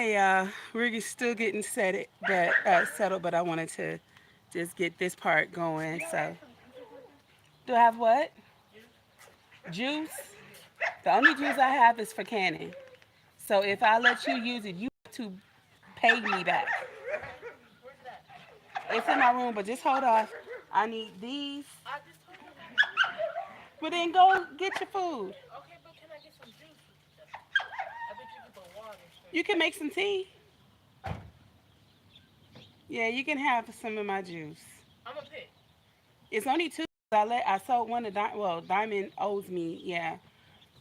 Hey, we're still getting settled, but I wanted to just get this part going. So, do I have what? Juice? The only juice I have is for canning. So if I let you use it, you have to pay me back. It's in my room, but just hold off. I need these. Well, then go get your food. You can make some tea. Yeah, you can have some of my juice. It's only two. I sold one to Diamond owes me. Yeah.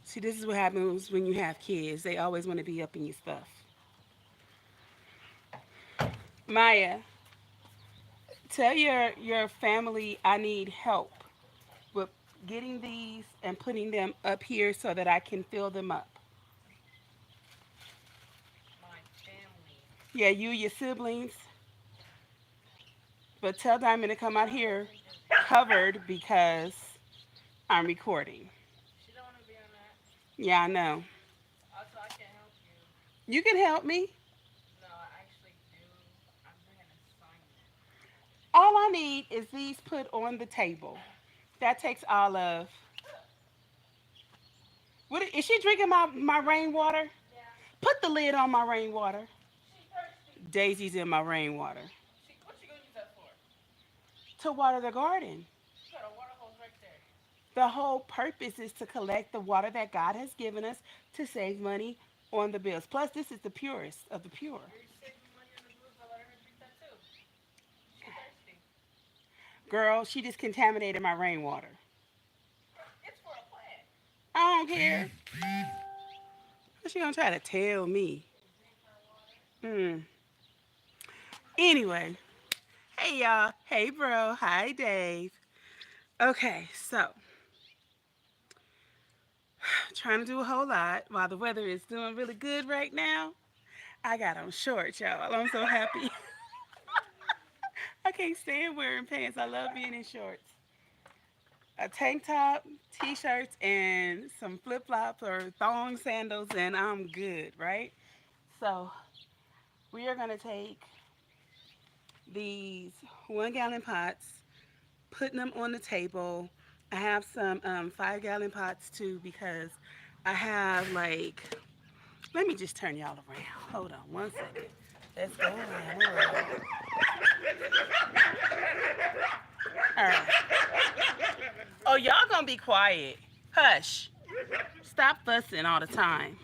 See, this is what happens when you have kids. They always want to be up in your stuff. Maya, tell your family I need help with getting these and putting them up here so that I can fill them up. Yeah, you, your siblings, but tell Diamond to come out here covered because I'm recording. Yeah, I know. You can help me. All I need is these put on the table. That takes all of. What is she drinking my rainwater? Put the lid on my rainwater. Daisy's in my rainwater. To water the garden. The whole purpose is to collect the water that God has given us to save money on the bills. Plus, this is the purest of the pure. Girl, she just contaminated my rainwater. I don't care. What's she gonna try to tell me? Hmm. Anyway, hey y'all. Hey bro. Hi Dave. Okay, so trying to do a whole lot while the weather is doing really good right now. I got on shorts, y'all. I'm so happy. I can't stand wearing pants. I love being in shorts. A tank top, t-shirts, and some flip-flops or thong sandals, and I'm good, right? So we are gonna take these 1 gallon pots, putting them on the table. I have some 5 gallon pots too because I have like, let me just turn y'all around. Hold on one second. Let's go around. All right. Oh, y'all gonna be quiet. Hush. Stop fussing all the time.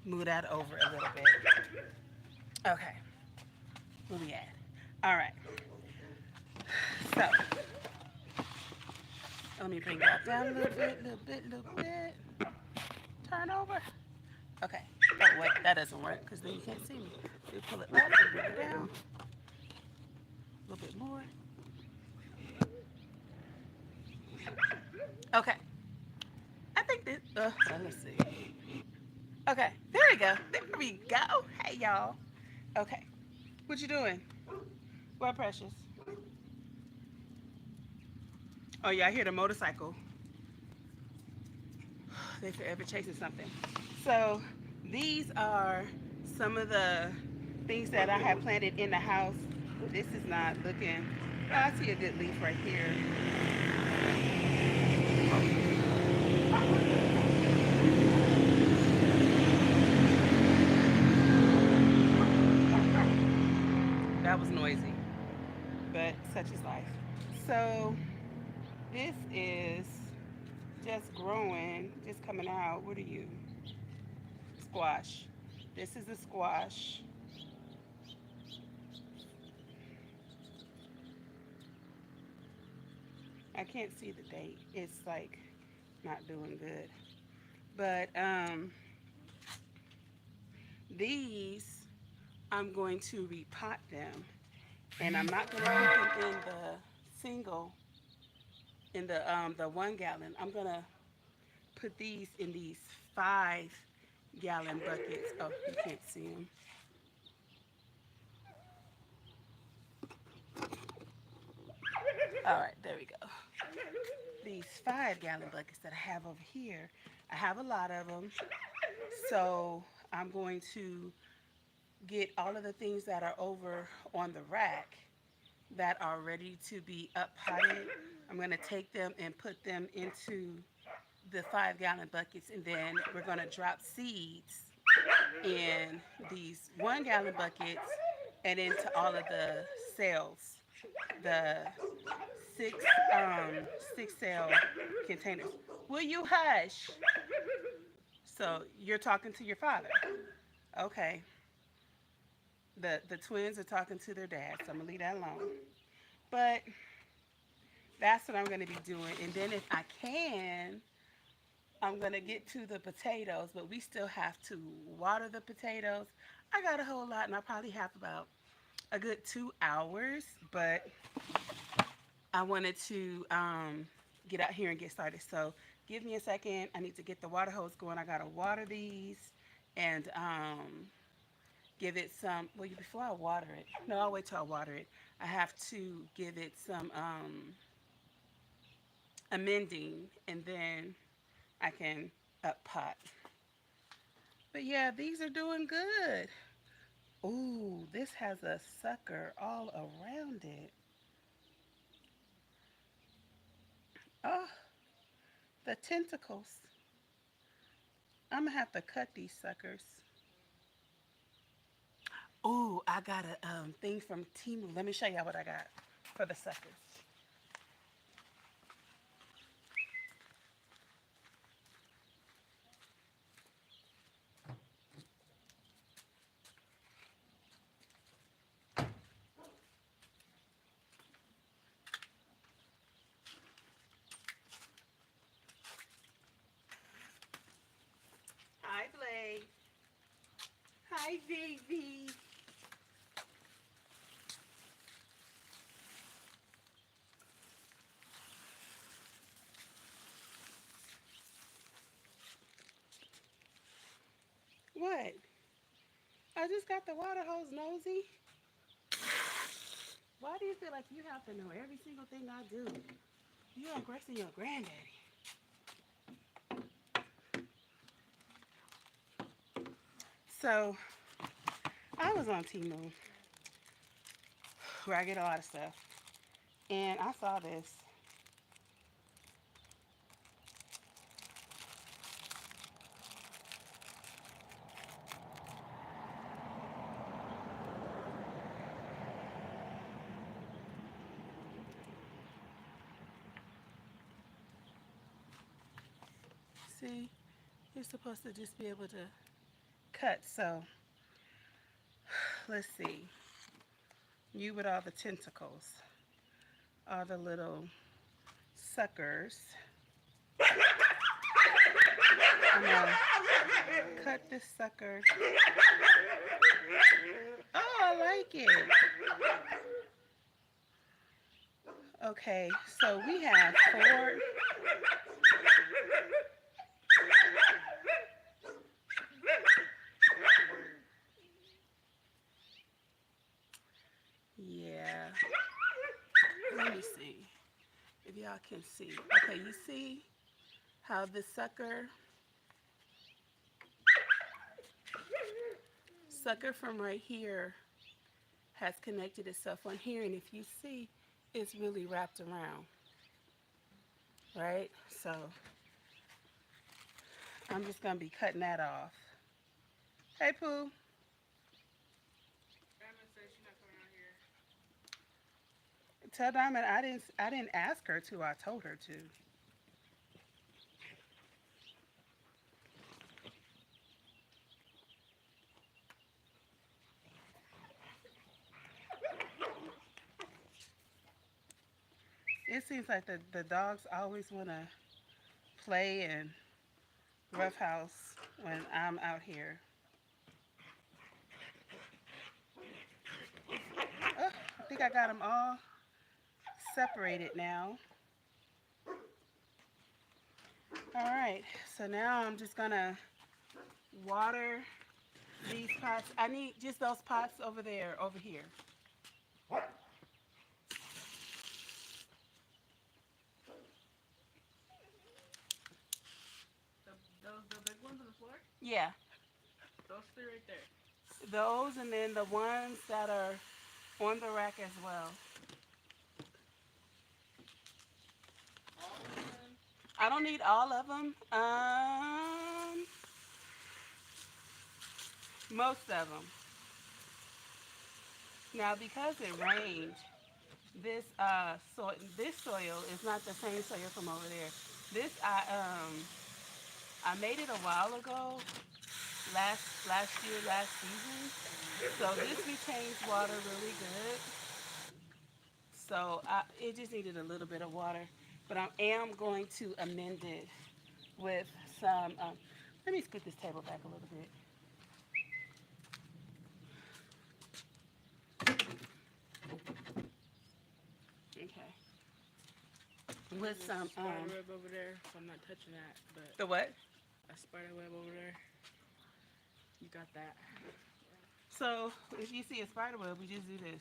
Move that over a little bit. Okay. Where we at? All right. So let me bring that down a little bit. Turn over. Okay. Oh wait, that doesn't work because then you can't see me. So you pull it up and bring it down. A little bit more. Okay. I think this. Let's see. Okay. There we go. There we go. Hey y'all. Okay. What you doing? What, Precious? Oh yeah, I hear the motorcycle. They forever chasing something. So these are some of the things that I have planted in the house. This is not looking. Oh, I see a good leaf right here. That was noisy, but such is life. So this is just growing, just coming out. What are you? Squash. This is a squash. I can't see the date. It's like not doing good. But these, I'm going to repot them, and I'm not going to put them in the single, in the 1 gallon. I'm gonna put these in these 5 gallon buckets. Oh, you can't see them. All right, there we go. These 5 gallon buckets that I have over here, I have a lot of them. So I'm going to get all of the things that are over on the rack that are ready to be up potted. I'm going to take them and put them into the 5 gallon buckets, and then we're going to drop seeds in these 1 gallon buckets and into all of the cells, the six um 6 cell containers. Will you hush? So you're talking to your father. Okay. The twins are talking to their dad, so I'm gonna leave that alone. But that's what I'm gonna be doing. And then if I can, I'm gonna get to the potatoes, but we still have to water the potatoes. I got a whole lot, and I probably have about a good 2 hours, but I wanted to get out here and get started. So give me a second. I need to get the water hose going. I gotta water these and give it some. Well, before I water it, no, I'll wait till I water it. I have to give it some amending, and then I can up pot. But yeah, these are doing good. Ooh, this has a sucker all around it. Oh, the tentacles. I'm gonna have to cut these suckers. Ooh, I got a thing from Timu. Let me show y'all what I got for the suckers. Hi, Blake. Hi, baby. What? I just got the water hose, nosy. Why do you feel like you have to know every single thing I do? You aggressing your granddaddy. So I was on Timu where I get a lot of stuff, and I saw this. See, you're supposed to just be able to cut. So let's see. You with all the tentacles, all the little suckers. I'm gonna cut this sucker. Oh, I like it. Okay, so we have 4. Yeah. Let me see if y'all can see. Okay, you see how the sucker from right here has connected itself on here, and if you see, it's really wrapped around, right? So I'm just gonna be cutting that off. Hey, Pooh. Tell Diamond I didn't ask her to. I told her to. It seems like the dogs always want to play and roughhouse when I'm out here. Oh, I think I got them all separated now. All right, so now I'm just gonna water these pots. I need just those pots over there, over here. The big ones on the floor? Yeah. Those 3 right there. Those, and then the ones that are on the rack as well. I don't need all of them. Most of them. Now, because it rained, this soil is not the same soil from over there. This I made it a while ago, last year, last season. So this retains water really good. So it just needed a little bit of water, but I am going to amend it with some. Let me scoot this table back a little bit. Okay. With some spider web over there, so I'm not touching that. But the what? a spider web over there, you got that. So if you see a spider web, we just do this.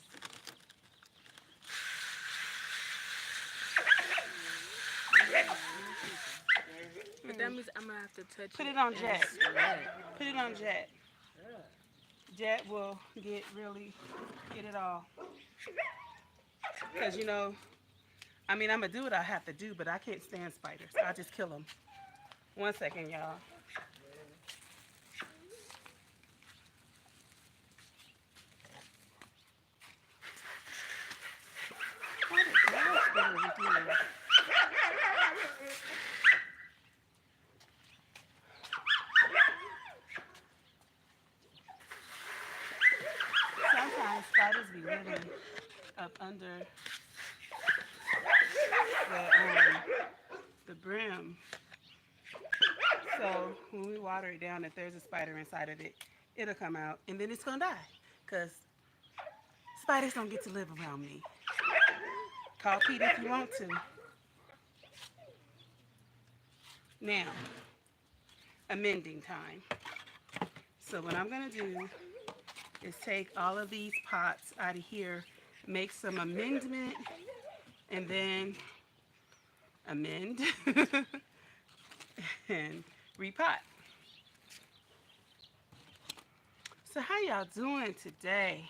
But that means I'm gonna have to touch Put it it on and jet. sweat. Put it on jet. Jet will get it all. Cause I mean, I'm gonna do what I have to do, but I can't stand spiders. I'll just kill them. One second, y'all. What is that over here? Sometimes spiders be living up under the brim. So when we water it down, if there's a spider inside of it, it'll come out and then it's gonna die. Cause spiders don't get to live around me. Call Pete if you want to. Now, amending time. So what I'm gonna do is take all of these pots out of here, make some amendment, and then amend and repot. So how y'all doing today?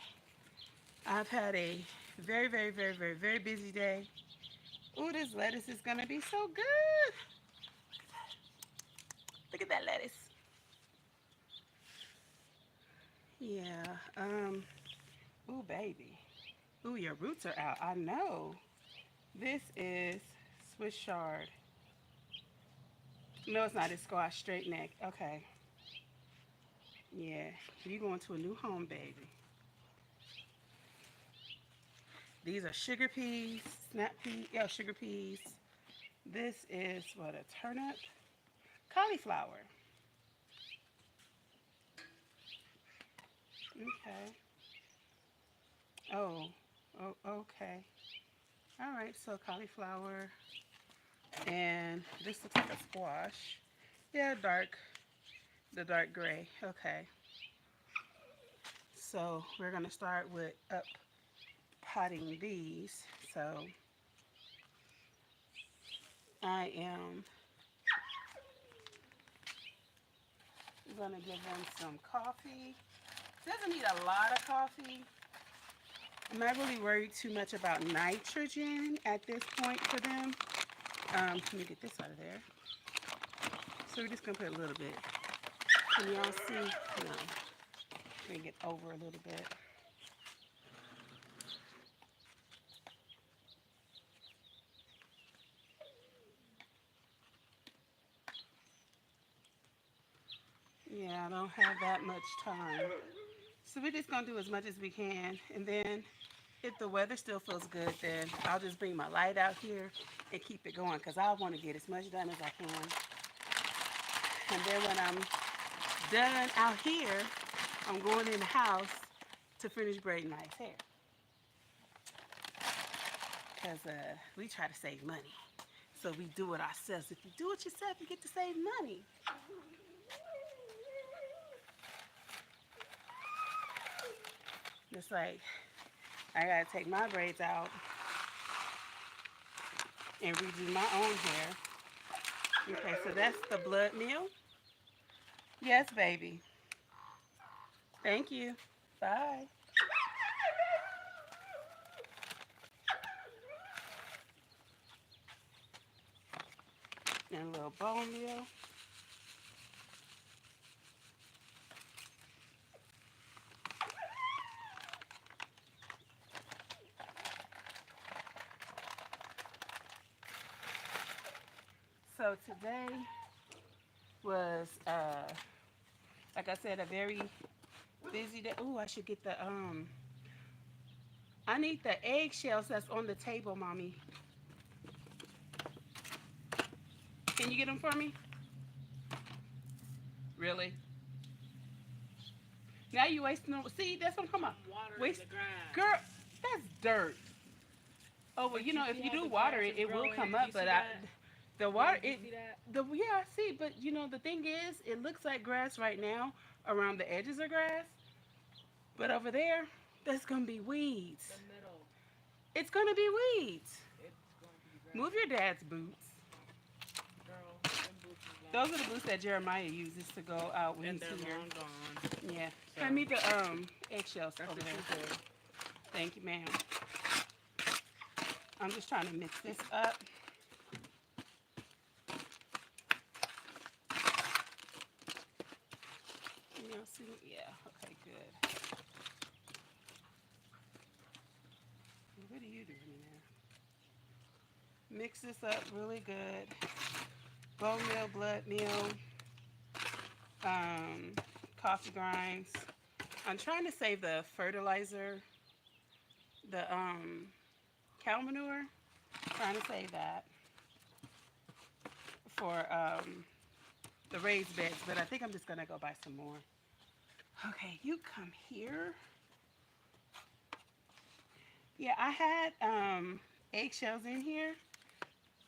I've had a very, very, very, very, very busy day. Ooh, this lettuce is gonna be so good. Look at that lettuce. Yeah. Ooh, baby. Ooh, your roots are out. I know. This is Swiss chard. No, it's not. It's squash straight neck. Okay. Yeah. You going to a new home, baby. These are sugar peas, snap peas. Yeah, sugar peas. This is what, a turnip? Cauliflower. Okay. Oh, okay. All right, so cauliflower, and this looks like a squash. Yeah, the dark gray. Okay. So we're gonna start with up potting these. So I am gonna give them some coffee. Doesn't need a lot of coffee. I'm not really worried too much about nitrogen at this point for them. Let me get this out of there. So we're just gonna put a little bit. Can y'all see? No. Bring it over a little bit. Yeah, I don't have that much time. So we're just gonna do as much as we can, and then if the weather still feels good, then I'll just bring my light out here and keep it going, because I want to get as much done as I can. And then when I'm done out here, I'm going in the house to finish braiding my hair. Because we try to save money. So we do it ourselves. If you do it yourself, you get to save money. Just like I gotta take my braids out and redo my own hair. Okay, so that's the blood meal. Yes, baby. Thank you. Bye. And a little bone meal. So today was, like I said, a very busy day. Ooh, I should get the I need the eggshells that's on the table, mommy. Can you get them for me? Really? Now you wasting them. See, that's what I'm talking about. Watering Waste, the grass. girl. That's dirt. Oh well, But you if see you how do the water grass it, is it will growing? come Do up. you But see that? the Yeah, water, do you see that? yeah, I see. But the thing is, it looks like grass right now around the edges of grass. But over there, that's gonna be weeds. The middle. It's gonna be weeds. It's going to be Move grass. your dad's boots. Girl, them boots is Those long. are the boots that Jeremiah uses to go out when And he's they're here. long gone. Yeah. So Hand me the eggshells that's over what you there. said. Thank you, ma'am. I'm just trying to mix this up. See, yeah, okay, good. What are you doing in there? Mix this up really good. Bone meal, blood meal, um, coffee grinds. I'm trying to save the fertilizer, the cow manure. Trying to save that for the raised beds, but I think I'm just gonna go buy some more. Okay, you come here. Yeah, I had eggshells in here.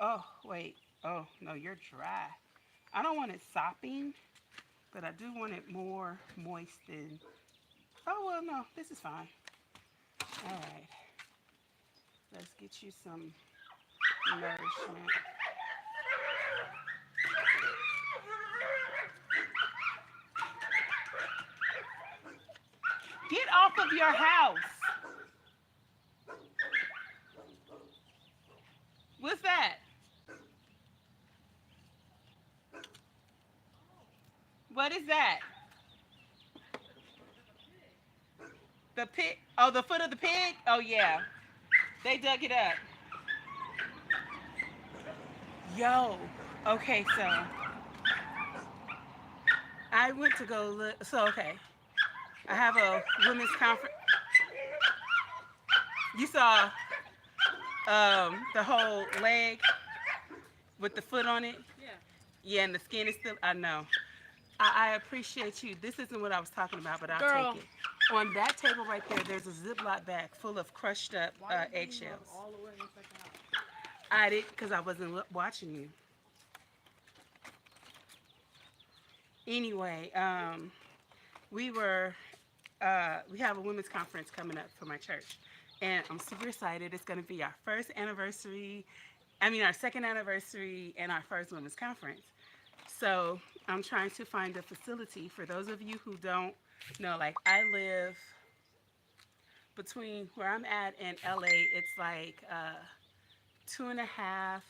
Oh, wait. Oh, no, you're dry. I don't want it sopping, but I do want it more moist than. Oh, well, no, this is fine. All right. Let's get you some nourishment. Get off of your house. What's that? What is that? The pig? Oh, the foot of the pig? Oh, yeah. They dug it up. Yo. Okay, so I went to go look. So, okay. I have a women's conference. You saw the whole leg with the foot on it? Yeah. Yeah, and the skin is still. I know. I appreciate you. This isn't what I was talking about, but I'll Girl, take it. On that table right there, there's a Ziploc bag full of crushed up why did you run eggshells. all the way inside the house? I did because I wasn't watching you. Anyway, we have a women's conference coming up for my church, and I'm super excited. It's going to be our first anniversary. I mean, our second anniversary and our first women's conference. So I'm trying to find a facility. For those of you who don't know, like I live between where I'm at and LA. It's like 2.5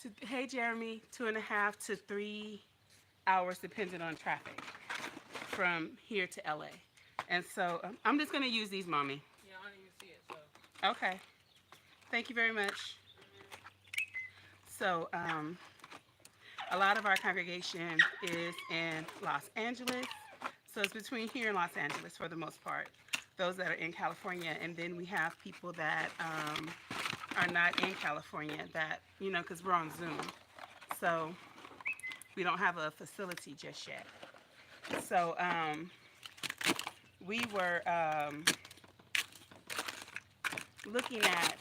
to, hey Jeremy, 2.5 to 3 hours depending on traffic from here to LA. And so I'm just gonna use these, mommy. Yeah, I don't even see it, so. Okay. Thank you very much. So a lot of our congregation is in Los Angeles. So it's between here and Los Angeles for the most part. Those that are in California, and then we have people that are not in California that, because we're on Zoom. So we don't have a facility just yet. So we were looking at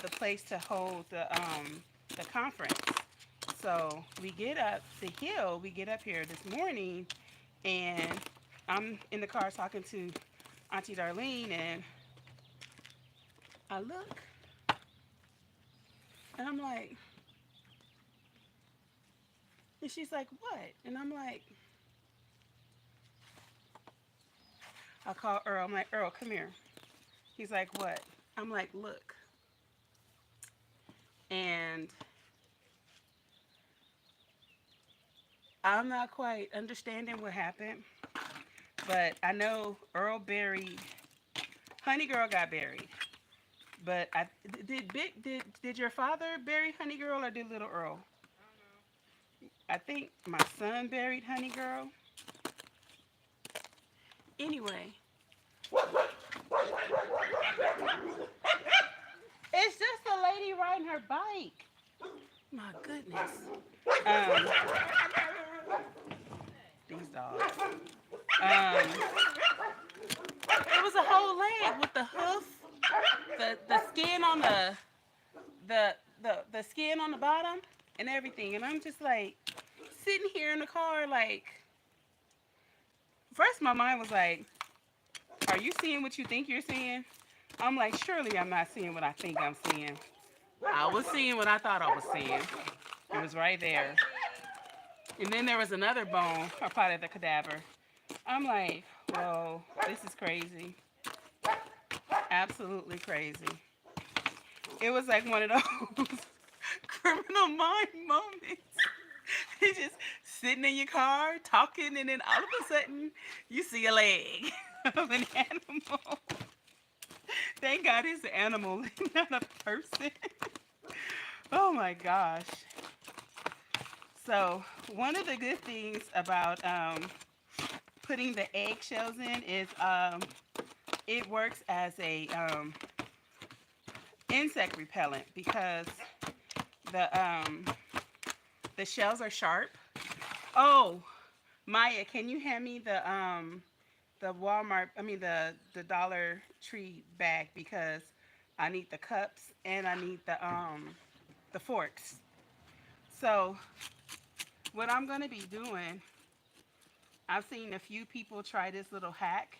the place to hold the conference. So we get up the hill, we get up here this morning, and I'm in the car talking to Auntie Darlene, and I look, and I'm like, and she's like, what? And I'm like, I call Earl. I'm like, Earl, come here. He's like, what? I'm like, look. And I'm not quite understanding what happened, but I know Earl buried, Honey Girl got buried. But did your father bury Honey Girl or did little Earl? I don't know. I think my son buried Honey Girl. Anyway, it's just a lady riding her bike. My goodness. Um, these dogs. It was a whole leg with the hoof, the skin on the skin on the bottom and everything. And I'm just like sitting here in the car like first my mind was like, are you seeing what you think you're seeing? I'm like, surely I'm not seeing what I think I'm seeing. I was seeing what I thought I was seeing. It was right there. And then there was another bone, or part of the cadaver. I'm like, whoa, this is crazy. Absolutely crazy. It was like one of those criminal mind moments. It's just sitting in your car talking, and then all of a sudden you see a leg of an animal. Thank God it's an animal, not a person. Oh my gosh. So, one of the good things about putting the eggshells in is it works as a insect repellent because the um, the shells are sharp. Oh, Maya, can you hand me the Walmart? I mean the Dollar Tree bag because I need the cups and I need the forks. So what I'm gonna be doing, I've seen a few people try this little hack,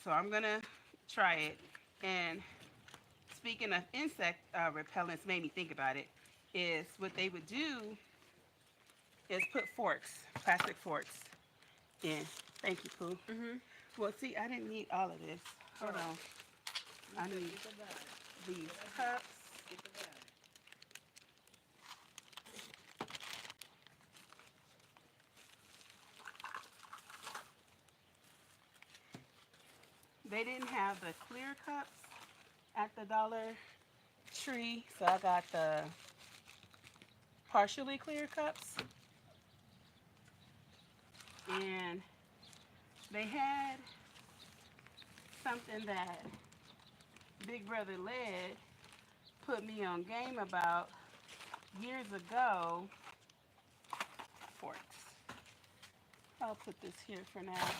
so I'm gonna try it. And speaking of insect repellents, made me think about it. Is what they would do is put forks, plastic forks, in. Thank you, Pooh. Mhm. Well, see, I didn't need all of this. Hold on. I need Get the bag. these cups. Get the bag. They didn't have the clear cups at the Dollar Tree, so I got the partially clear cups. And they had something that Big Brother Led put me on game about years ago. Forks. I'll put this here for now.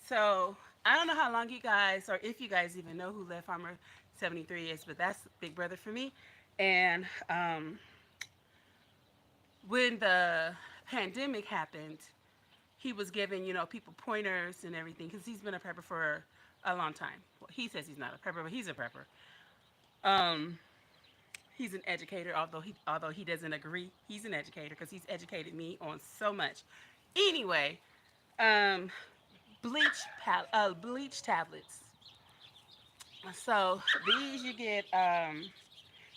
So I don't know how long you guys, or if you guys even know who Led Farmer 73 is, but that's Big Brother for me. And when the pandemic happened, he was giving, people pointers and everything because he's been a prepper for a long time. Well, he says he's not a prepper, but he's a prepper. Um, he's an educator, although he doesn't agree. He's an educator because he's educated me on so much. Anyway, um, bleach tablets. So these you get.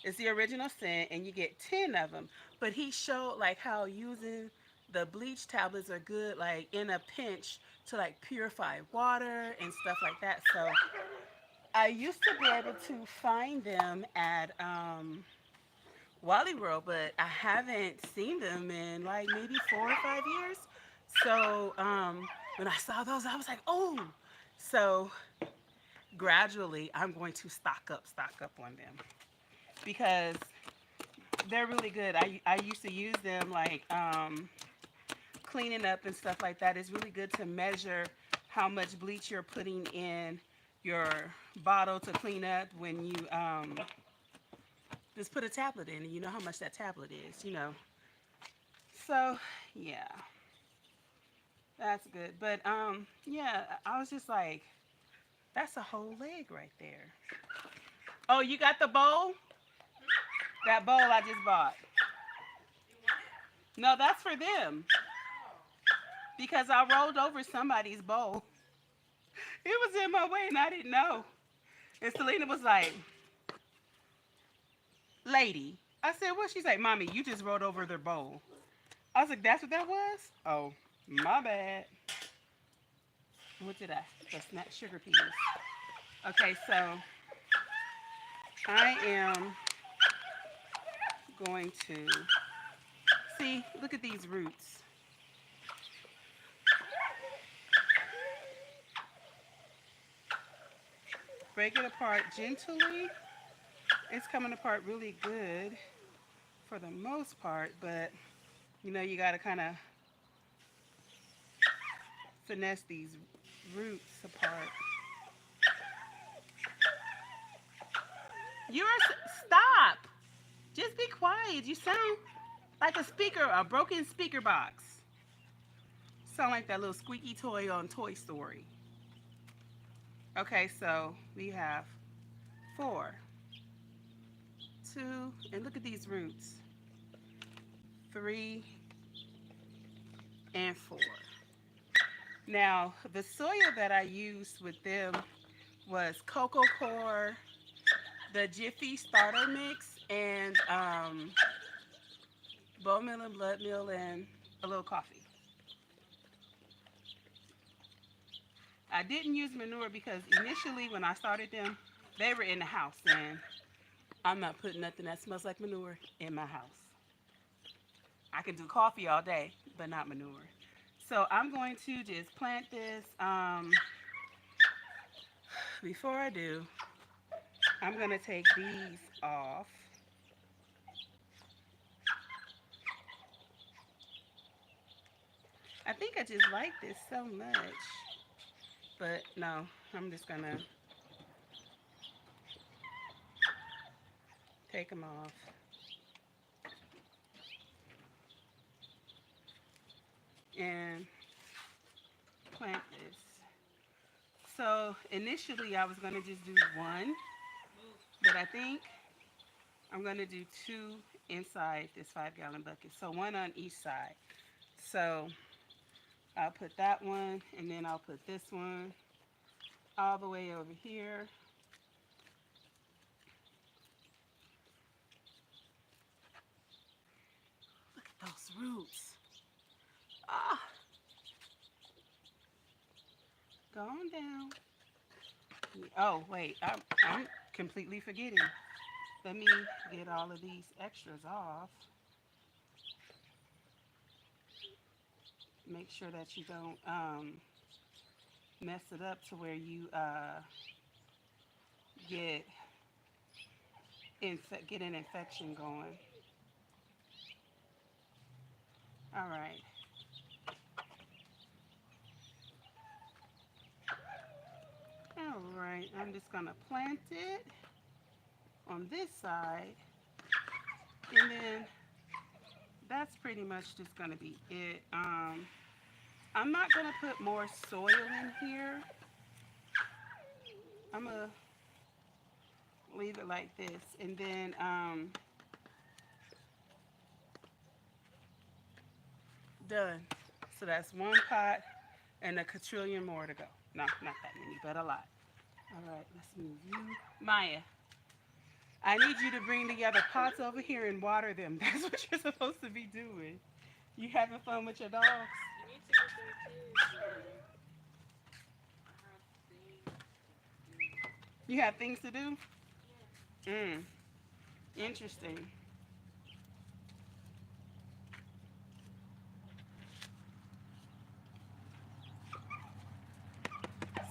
It's the original scent, and you get 10 of them. But he showed like how using the bleach tablets are good, like in a pinch, to like purify water and stuff like that. So I used to be able to find them at Wally World, but I haven't seen them in like maybe 4 or 5 years. So when I saw those, I was like, oh. So gradually, I'm going to stock up on them because they're really good. I used to use them like cleaning up and stuff like that. It's really good to measure how much bleach you're putting in your bottle to clean up when you just put a tablet in and you know how much that tablet is. So yeah, that's good. But yeah, I was just like, that's a whole leg right there. Oh, you got the bowl? That bowl I just bought. No, that's for them because I rolled over somebody's bowl. It was in my way and I didn't know. And Selena was like, lady. I said, what? She's like, mommy, you just rolled over their bowl. I was like, that's what that was? Oh, my bad. What did I? The snap sugar peas. Okay, so I am going to see, look at these roots. Break it apart gently. It's coming apart really good for the most part, but you got to kind of finesse these roots apart. Stop. Just be quiet. You sound like a speaker, a broken speaker box. Sound like that little squeaky toy on Toy Story. Okay, so we have 4, 2, and look at these roots. 3 and 4. Now, the soil that I used with them was cocoa core, the Jiffy starter mix, and bone meal and blood meal and a little coffee. I didn't use manure because initially when I started them, they were in the house and I'm not putting nothing that smells like manure in my house. I can do coffee all day, but not manure. So I'm going to just plant this. Before I do, I'm going to take these off. I think I just like this so much. But no, I'm just going to take them off. And plant this. So initially I was going to just do one, but I think I'm going to do 2 inside this 5-gallon bucket. So one on each side. So I'll put that one and then I'll put this one all the way over here. Look at those roots. Ah, go on down. Oh, wait, I'm completely forgetting. Let me get all of these extras off. Make sure that you don't mess it up to where you get get an infection going. All right. All right. I'm just gonna plant it on this side, and then that's pretty much just gonna be it. I'm not gonna put more soil in here. I'm gonna leave it like this, and then done. So that's one pot and a quadrillion more to go. No, not that many, but a lot. All right, let's move you. Maya, I need you to bring together pots over here and water them. That's what you're supposed to be doing. You having fun with your dogs? You need to get them kids ready. I have things to do. You have things to do? Yeah. Mm, interesting.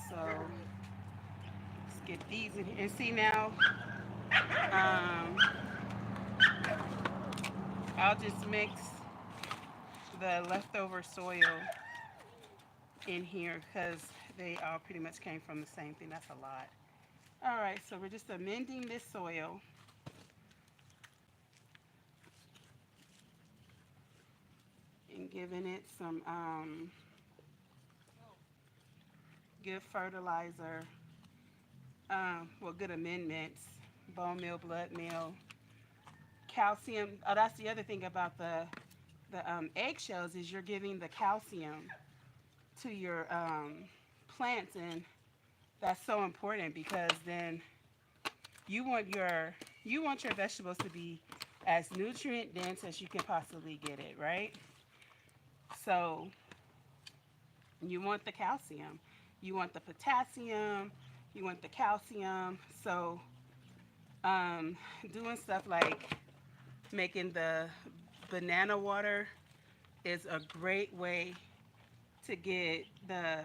So let's get these in here. And see now, um, I'll just mix the leftover soil in here because they all pretty much came from the same thing. That's a lot. All right, so we're just amending this soil and giving it some good fertilizer, well, good amendments, bone meal, blood meal, calcium. Oh, that's the other thing about the eggshells is you're giving the calcium to your plants, and That's so important because then you want your you want your vegetables to be as nutrient dense as you can possibly get it, right? So you want the calcium, you want the potassium, you want the calcium. So um, doing stuff like making the banana water is a great way to get the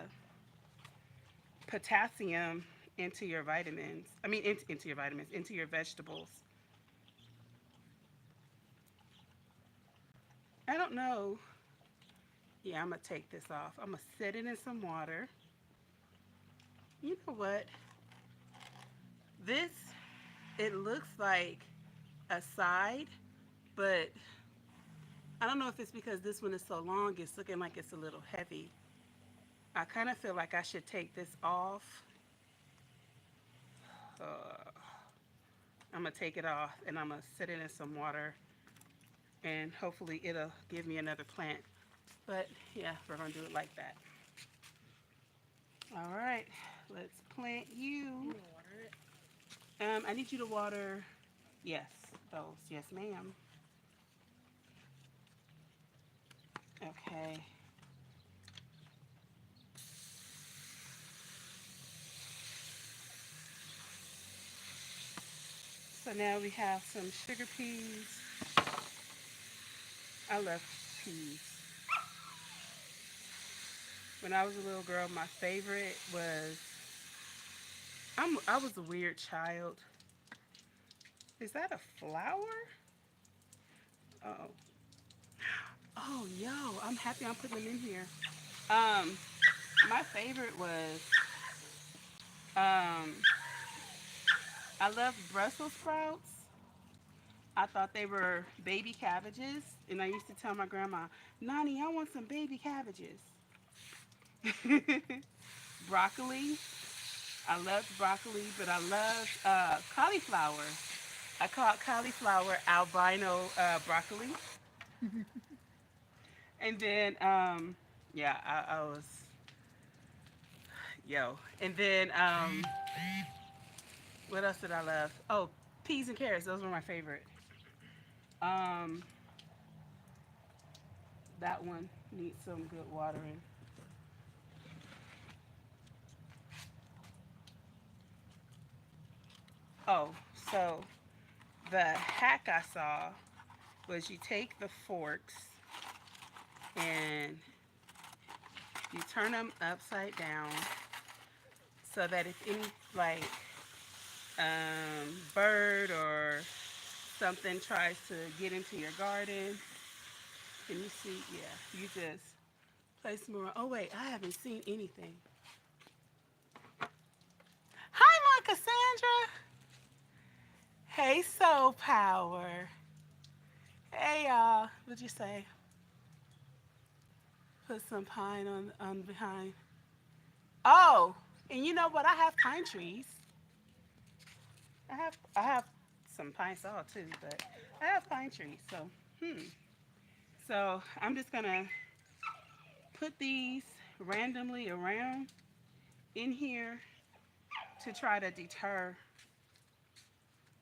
potassium into your vitamins. I mean, into your vitamins, into your vegetables. I don't know. Yeah, I'm going to take this off. I'm going to set it in some water. You know what? This, it looks like a side, but I don't know if it's because this one is so long, it's looking like it's a little heavy. I kind of feel like I should take this off. Uh, I'm going to take it off and I'm going to set it in some water and hopefully it'll give me another plant. But yeah, we're going to do it like that. All right, let's plant You you. gonna water it? I need you to water, yes, those. Yes, ma'am. Okay. So now we have some sugar peas. I love peas. When I was a little girl, my favorite was I was a weird child. Is that a flower? Oh. Oh, yo, I'm happy I'm putting them in here. Um, my favorite was um I loved Brussels sprouts. I thought they were baby cabbages, and I used to tell my grandma, "Nani, I want some baby cabbages." Broccoli. I loved broccoli, but I loved cauliflower. I called cauliflower albino broccoli. And then, yeah, I was, yo. And then, what else did I love? Oh, peas and carrots. Those were my favorite. Um, that one needs some good watering. Oh, so the hack I saw was you take the forks and you turn them upside down so that if any like bird or something tries to get into your garden, can you see? Yeah, you just place more. Oh wait, I haven't seen anything. Hi, my Cassandra. Hey, Soul Power. Hey, y'all. What'd you say? Put some pine on behind. Oh, and you know what? I have pine trees. I have some pine saw too, but I have pine trees. So so I'm just gonna put these randomly around in here to try to deter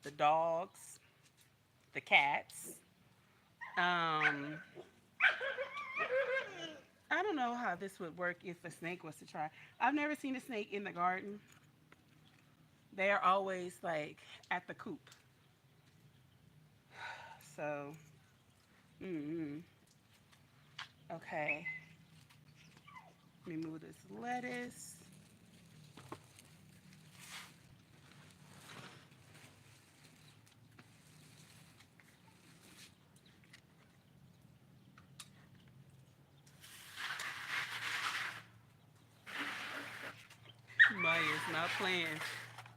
the dogs, the cats. Um, I don't know how this would work if a snake was to try. I've never seen a snake in the garden. They are always like at the coop. So, mm okay. Let me move this lettuce. Maya's not playing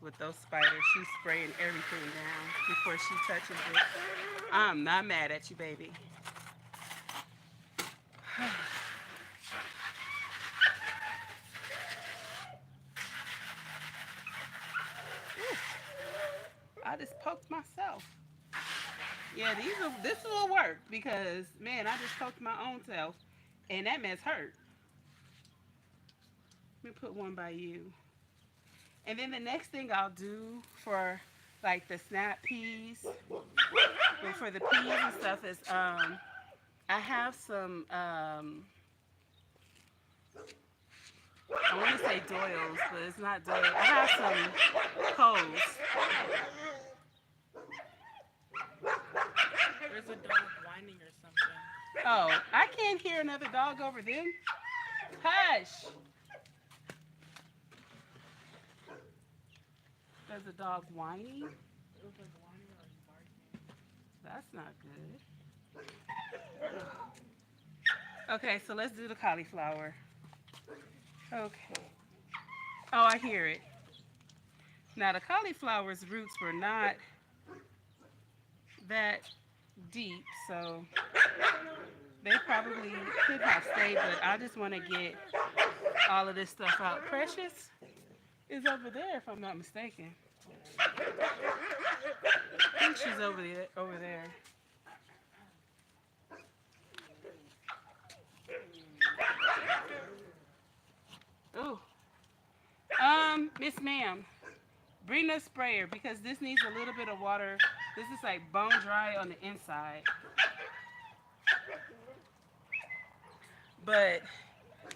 with those spiders. She's spraying everything down before she touches it. I'm not mad at you, baby. I just poked myself. Yeah, this will work because man, I just poked my own self, and that mess hurt. Let me put one by you. And then the next thing I'll do for like the snap peas, well, for the peas and stuff is I have some I want to say Doyle's, but it's not Doyle. I have some Coles. There's a dog whining or something. Oh, I can't hear another dog over them. Hush! There's a dog whining. It was like whining or like barking. That's not good. Okay, so let's do the cauliflower. Okay. Oh, I hear it. Now the cauliflower's roots were not that deep, so they probably could have stayed, but I just want to get all of this stuff out. Precious is over there, if I'm not mistaken. I think she's over there. Over there. Ooh. Miss Ma'am, bring the sprayer because this needs a little bit of water. This is like bone dry on the inside. But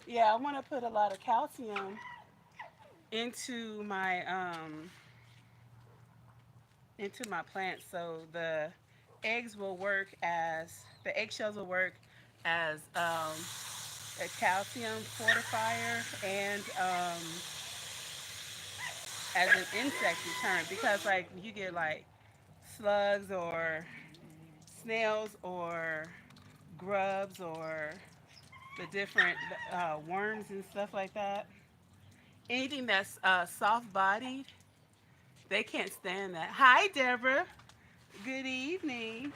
yeah, I want to put a lot of calcium into my plants so the eggshells will work as a calcium fortifier and as an insect deterrent because like you get like slugs or snails or grubs or the different worms and stuff like that. Anything that's soft bodied, they can't stand that. Hi, Deborah. Good evening.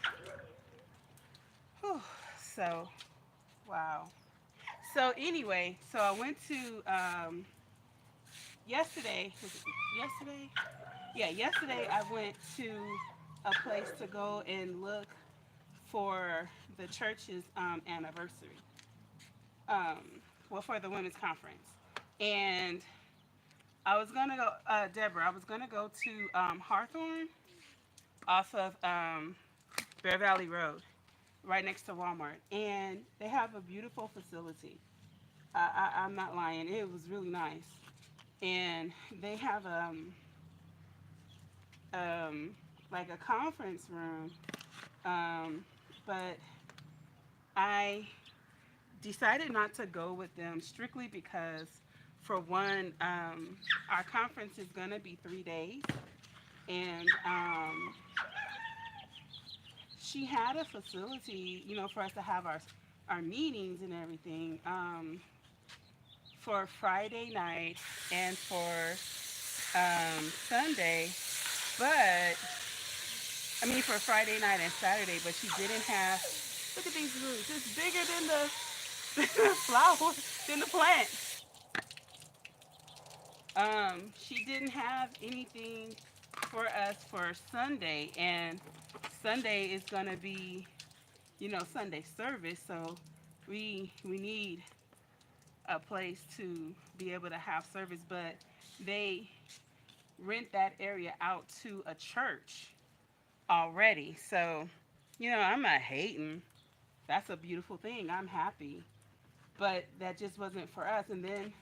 Whew. So, wow. So anyway, so I went to yesterday. Was it yesterday? Yeah, yesterday I went to a place to go and look for the church's anniversary. Um, well, for the women's conference, and I was gonna go, Deborah. I was gonna go to Hawthorne off of Bear Valley Road, right next to Walmart, and they have a beautiful facility. I'm not lying; it was really nice, and they have um, like a conference room, um, but I decided not to go with them strictly because, for one, our conference is gonna be 3 days, and she had a facility, for us to have our meetings and everything for Friday night and for Sunday, but I mean for Friday night and Saturday, but she didn't have. Look at these roots. It's bigger than the flower, than the plant. She didn't have anything for us for Sunday, and Sunday is gonna be, Sunday service, so we need a place to be able to have service, but they rent that area out to a church already. So, I'm not hating. That's a beautiful thing. I'm happy. But that just wasn't for us. And then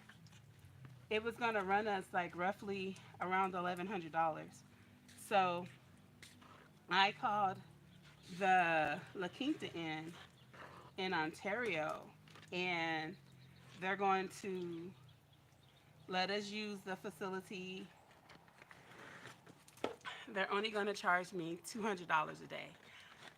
it was going to run us like roughly around $1,100. So I called the La Quinta Inn in Ontario, and they're going to let us use the facility. They're only going to charge me $200 a day.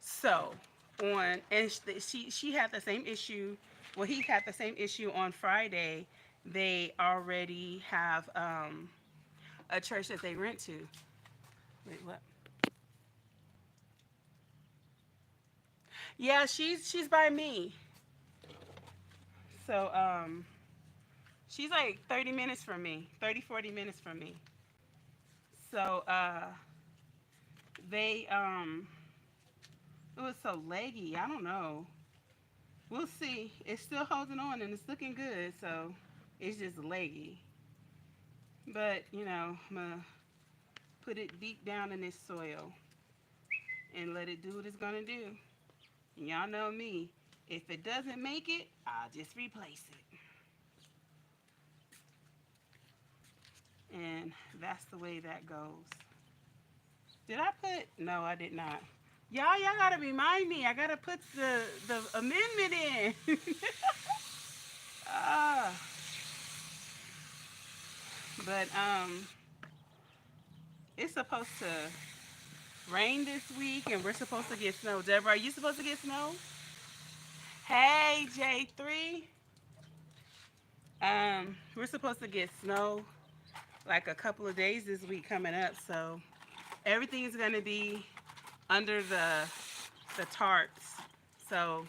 So she had the same issue. Well, he had the same issue on Friday. They already have a church that they rent to. Wait, what? Yeah, she's by me. So she's like 30 minutes from me, 30-40 minutes from me. So they it was so leggy. I don't know. We'll see. It's still holding on and it's looking good. So it's just leggy. But, I'm going to put it deep down in this soil and let it do what it's going to do. And y'all know me. If it doesn't make it, I'll just replace it. And that's the way that goes. Did I put? No, I did not. Y'all gotta remind me. I gotta put the amendment in. Ah, but it's supposed to rain this week, and we're supposed to get snow. Deborah, are you supposed to get snow? Hey, J3. We're supposed to get snow like a couple of days this week coming up, so everything's gonna be under the tarps. So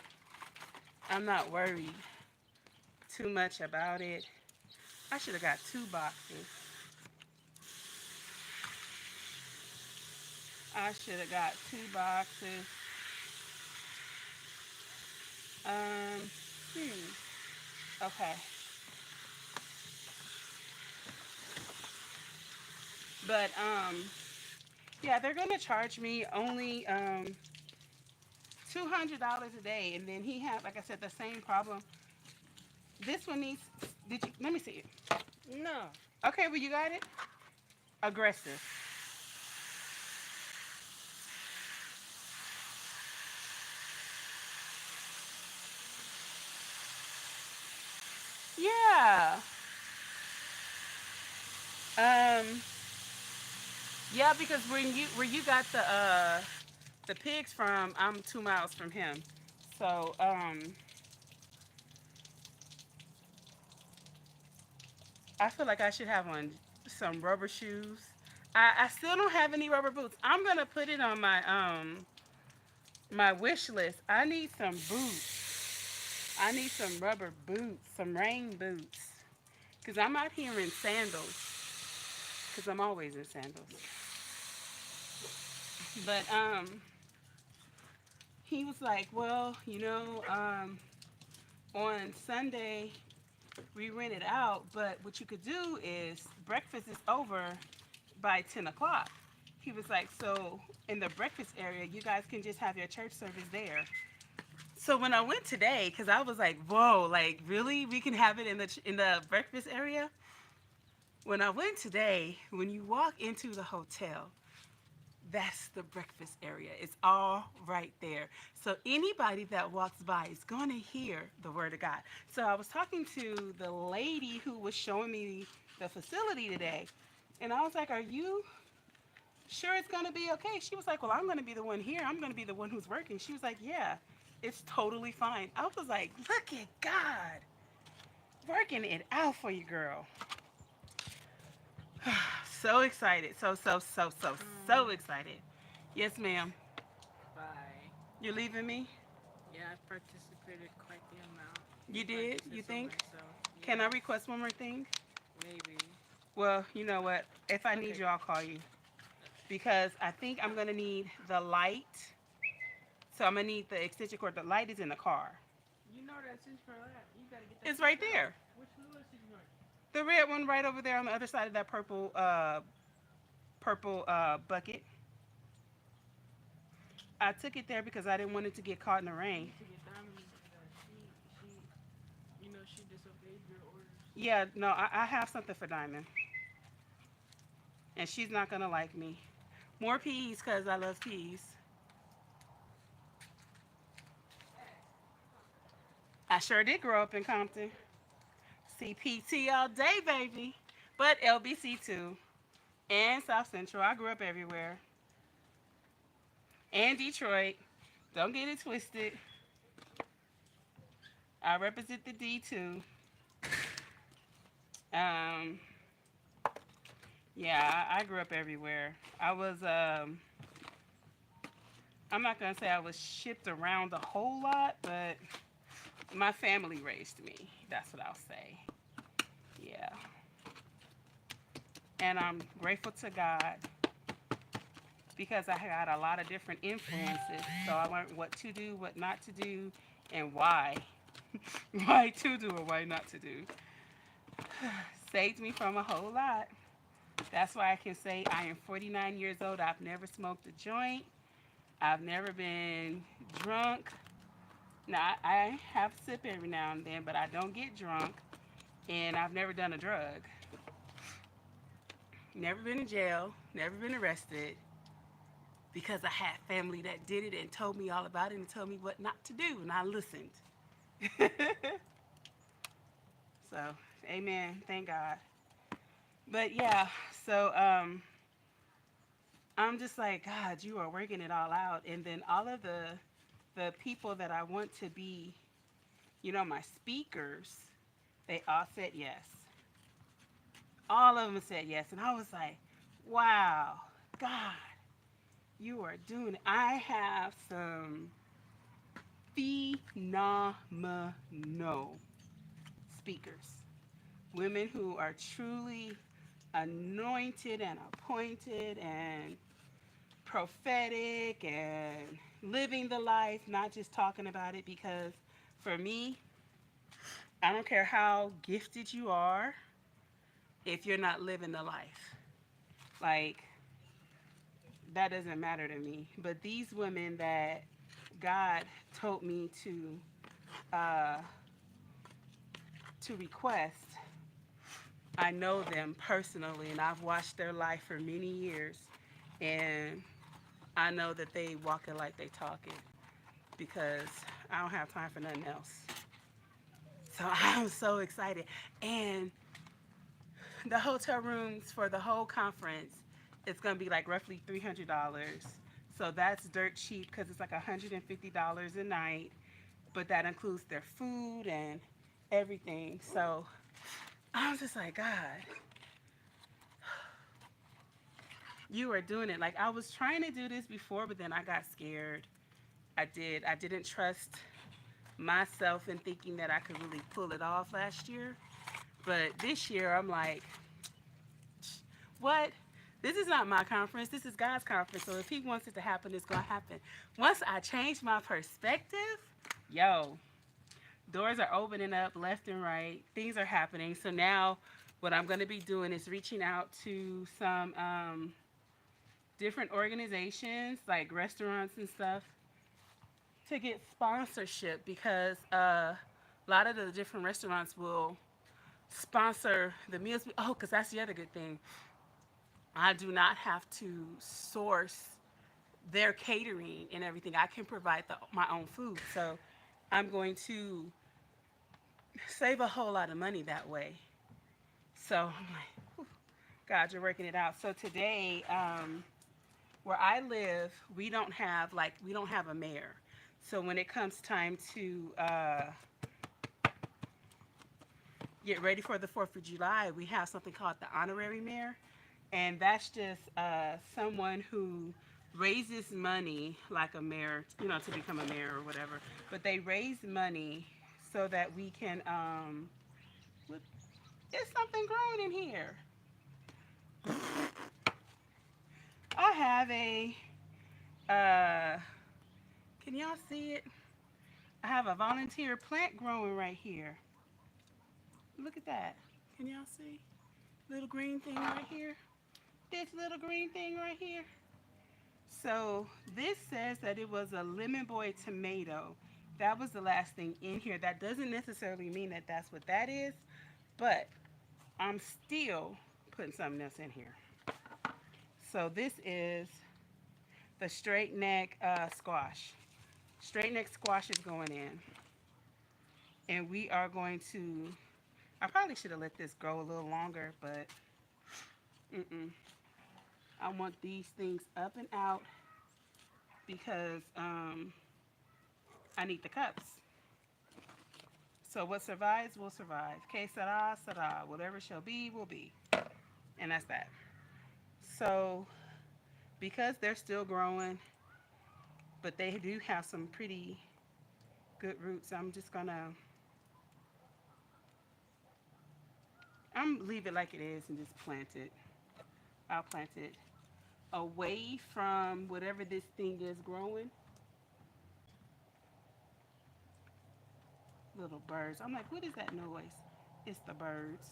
I'm not worried too much about it. I should have got 2 boxes. I should have got 2 boxes. Um, okay. But yeah, they're gonna charge me only $200 a day, and then he had, like I said, the same problem. This one needs. Did you? Let me see it. No. Okay, well you got it. Aggressive. Yeah. Um. Yeah, because where you got the pigs from, I'm 2 miles from him. So I feel like I should have on some rubber shoes. I still don't have any rubber boots. I'm gonna put it on my wish list. I need some boots. I need some rubber boots, some rain boots. Cause I'm out here in sandals. Cause I'm always in sandals. But he was like, well, on Sunday we rent it out, but what you could do is breakfast is over by 10 o'clock. He was like, so in the breakfast area, you guys can just have your church service there. So when I went today, because I was like, whoa, like really, we can have it in the breakfast area. When I went today, when you walk into the hotel, that's the breakfast area. It's all right there. So anybody that walks by is going to hear the word of God. So I was talking to the lady who was showing me the facility today, and I was like, "Are you sure it's going to be okay?" She was like, "Well, I'm going to be the one here. I'm going to be the one who's working." She was like, "Yeah, it's totally fine." I was like, "Look at God working it out for you, girl." So excited. So Um. excited. Yes, ma'am. Bye. You're leaving me? Yeah, I participated quite the amount in You did? You practices on think? myself. Can I Yeah. request one more thing? Maybe. Well, you know what? If I need Okay. you, I'll call you. Okay. Because I think I'm going to need the light. So I'm going to need the extension cord. The light is in the car. You know that since for that, you gotta get that It's fixed right up. there. Which little extension cord? The red one right over there on the other side of that purple bucket. I took it there because I didn't want it to get caught in the You rain. need to get Diamond to do that. She disobeyed your orders. Yeah, no, I have something for Diamond. And she's not going to like me. More peas because I love peas. I sure did grow up in Compton. CPT all day, baby. But LBC too. And South Central. I grew up everywhere. And Detroit. Don't get it twisted. I represent the D too. Um, yeah, I grew up everywhere. I'm not going to say I was shipped around a whole lot, but my family raised me. That's what I'll say. Yeah. And I'm grateful to God because I had a lot of different influences. So I learned what to do, what not to do, and why. Why to do or why not to do. Saved me from a whole lot. That's why I can say I am 49 years old. I've never smoked a joint. I've never been drunk. Now, I have a sip every now and then, but I don't get drunk. And I've never done a drug. Never been in jail. Never been arrested. Because I had family that did it and told me all about it and told me what not to do. And I listened. So, amen. Thank God. But yeah, so I'm just like, God, you are working it all out. And then all of the people that I want to be, my speakers, they all said yes. All of them said yes. And I was like, wow, God, you are doing it. I have some phenomenal speakers, women who are truly anointed and appointed and prophetic and living the life, not just talking about it. Because for me, I don't care how gifted you are if you're not living the life. Like, that doesn't matter to me. But these women that God told me uh, to request, I know them personally, and I've watched their life for many years, and I know that they walking like they talking because I don't have time for nothing else. So I'm so excited, and the hotel rooms for the whole conference, it's gonna be like roughly $300. So that's dirt cheap because it's like $150 a night, but that includes their food and everything. So I was just like, God, you are doing it. Like, I was trying to do this before, but then I got scared. I didn't trust myself in thinking that I could really pull it off last year. But this year, I'm like, what? This is not my conference. This is God's conference. So if He wants it to happen, it's going to happen. Once I change my perspective, yo, doors are opening up left and right. Things are happening. So now, what I'm going to be doing is reaching out to some different organizations, like restaurants and stuff, to get sponsorship because a lot of the different restaurants will sponsor the meals. Oh, because that's the other good thing. I do not have to source their catering and everything. I can provide my own food. So I'm going to save a whole lot of money that way. So I'm like, whew, God, you're working it out. So today, where I live, we don't have a mayor. So when it comes time to get ready for the 4th of July, we have something called the honorary mayor. And that's just someone who raises money like a mayor, to become a mayor or whatever. But they raise money so that we can. There's something growing in here. I have a. Uh, can y'all see it? I have a volunteer plant growing right here. Look at that. Can y'all see? Little green thing right here. This little green thing right here. So this says that it was a lemon boy tomato. That was the last thing in here. That doesn't necessarily mean that that's what that is, but I'm still putting something else in here. So this is the straight neck squash. Straight neck squash is going in, and we are going to. I probably should have let this grow a little longer, but mm-mm. I want these things up and out because I need the cups. So what survives will survive. Que sera, sera. Whatever shall be, will be. And that's that. So because they're still growing, but they do have some pretty good roots, I'm leave it like it is and just plant it. I'll plant it away from whatever this thing is growing. Little birds. I'm like, what is that noise? It's the birds.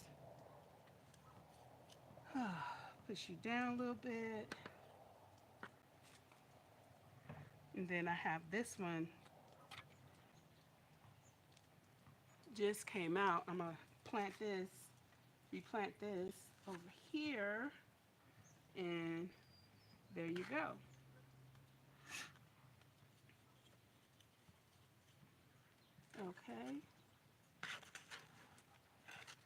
Push you down a little bit. And then I have this one just came out. I'm gonna plant this, replant this over here, and there you go. Okay.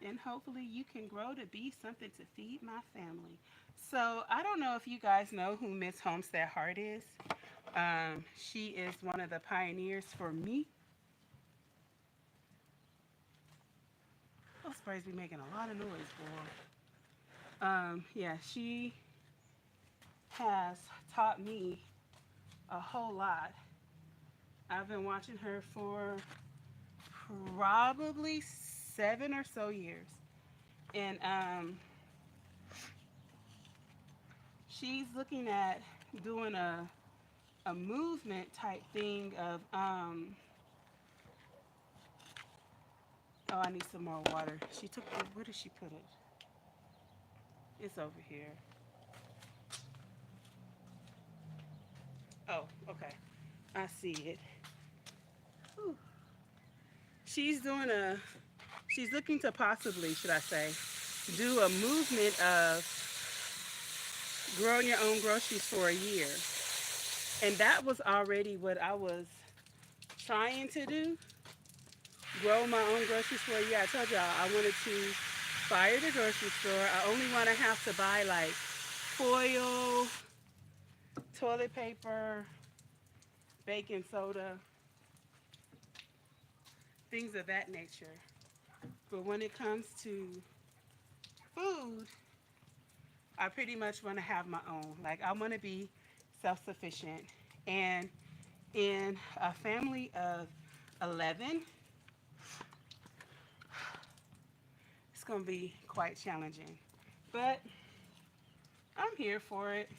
And hopefully you can grow to be something to feed my family. So I don't know if you guys know who Miss Homestead Hart is. She is one of the pioneers for me. Those sprays be making a lot of noise, boy. Yeah, she has taught me a whole lot. I've been watching her for probably 7 or so years. And she's looking at doing a movement type thing of oh, I need some more water. She took the, where did she put it? It's over here. Oh, okay. I see it. Whew. She's doing a, she's looking to possibly, should I say, do a movement of growing your own groceries for a year. And that was already what I was trying to do, grow my own groceries for a year. I told y'all I wanted to fire the grocery store. I only want to have to buy like foil, toilet paper, baking soda, things of that nature. But when it comes to food, I pretty much want to have my own. Like, I want to be self sufficient. And in a family of 11, it's going to be quite challenging. But I'm here for it.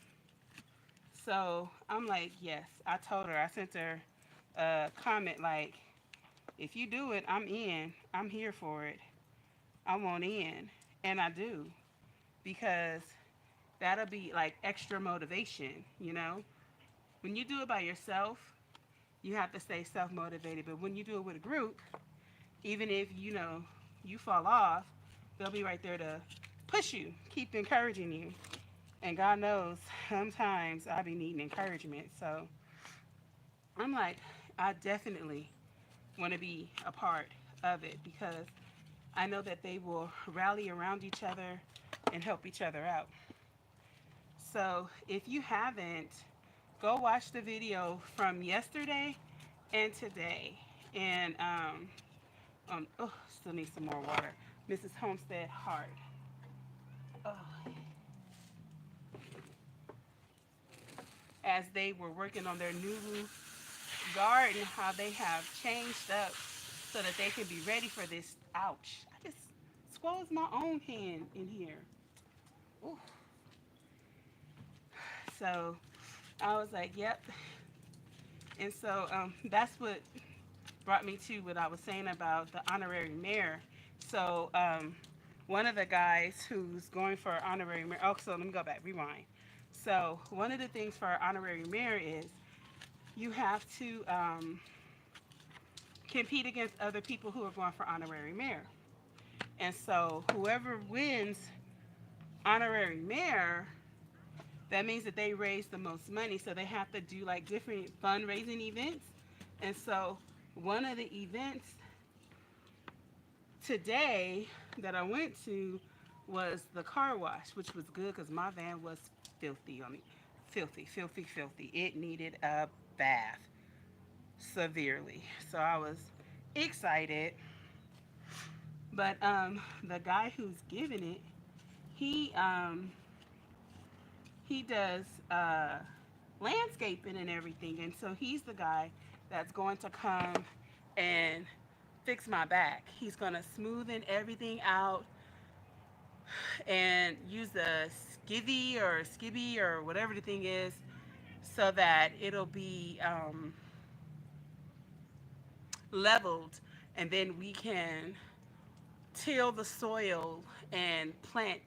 So I'm like, yes. I told her, I sent her a comment like, if you do it, I'm in. I'm here for it. I want in. And I do. Because that'll be like extra motivation, you know? When you do it by yourself, you have to stay self motivated. But when you do it with a group, even if you fall off, they'll be right there to push you, keep encouraging you. And God knows, sometimes I be needing encouragement. So I'm like, I definitely want to be a part of it because I know that they will rally around each other and help each other out. So if you haven't, go watch the video from yesterday and today. And oh, still need some more water. Mrs. Homestead Hart. Oh, as they were working on their new garden, how they have changed up so that they can be ready for this. Ouch! I just squeezed my own hand in here. Ooh. So I was like, yep. And so that's what brought me to what I was saying about the honorary mayor. So one of the guys who's going for honorary mayor. Oh, so let me go back, rewind. So one of the things for honorary mayor is you have to compete against other people who are going for honorary mayor. And so whoever wins honorary mayor, that means that they raise the most money. So they have to do like different fundraising events. And so one of the events today that I went to was the car wash, which was good because my van was filthy on me. Filthy, filthy, filthy. It needed a bath severely. So I was excited. But the guy who's giving it, he um, he does landscaping and everything, and so he's the guy that's going to come and fix my back. He's gonna smoothen everything out and use the skibby or whatever the thing is, so that it'll be leveled, and then we can till the soil and plant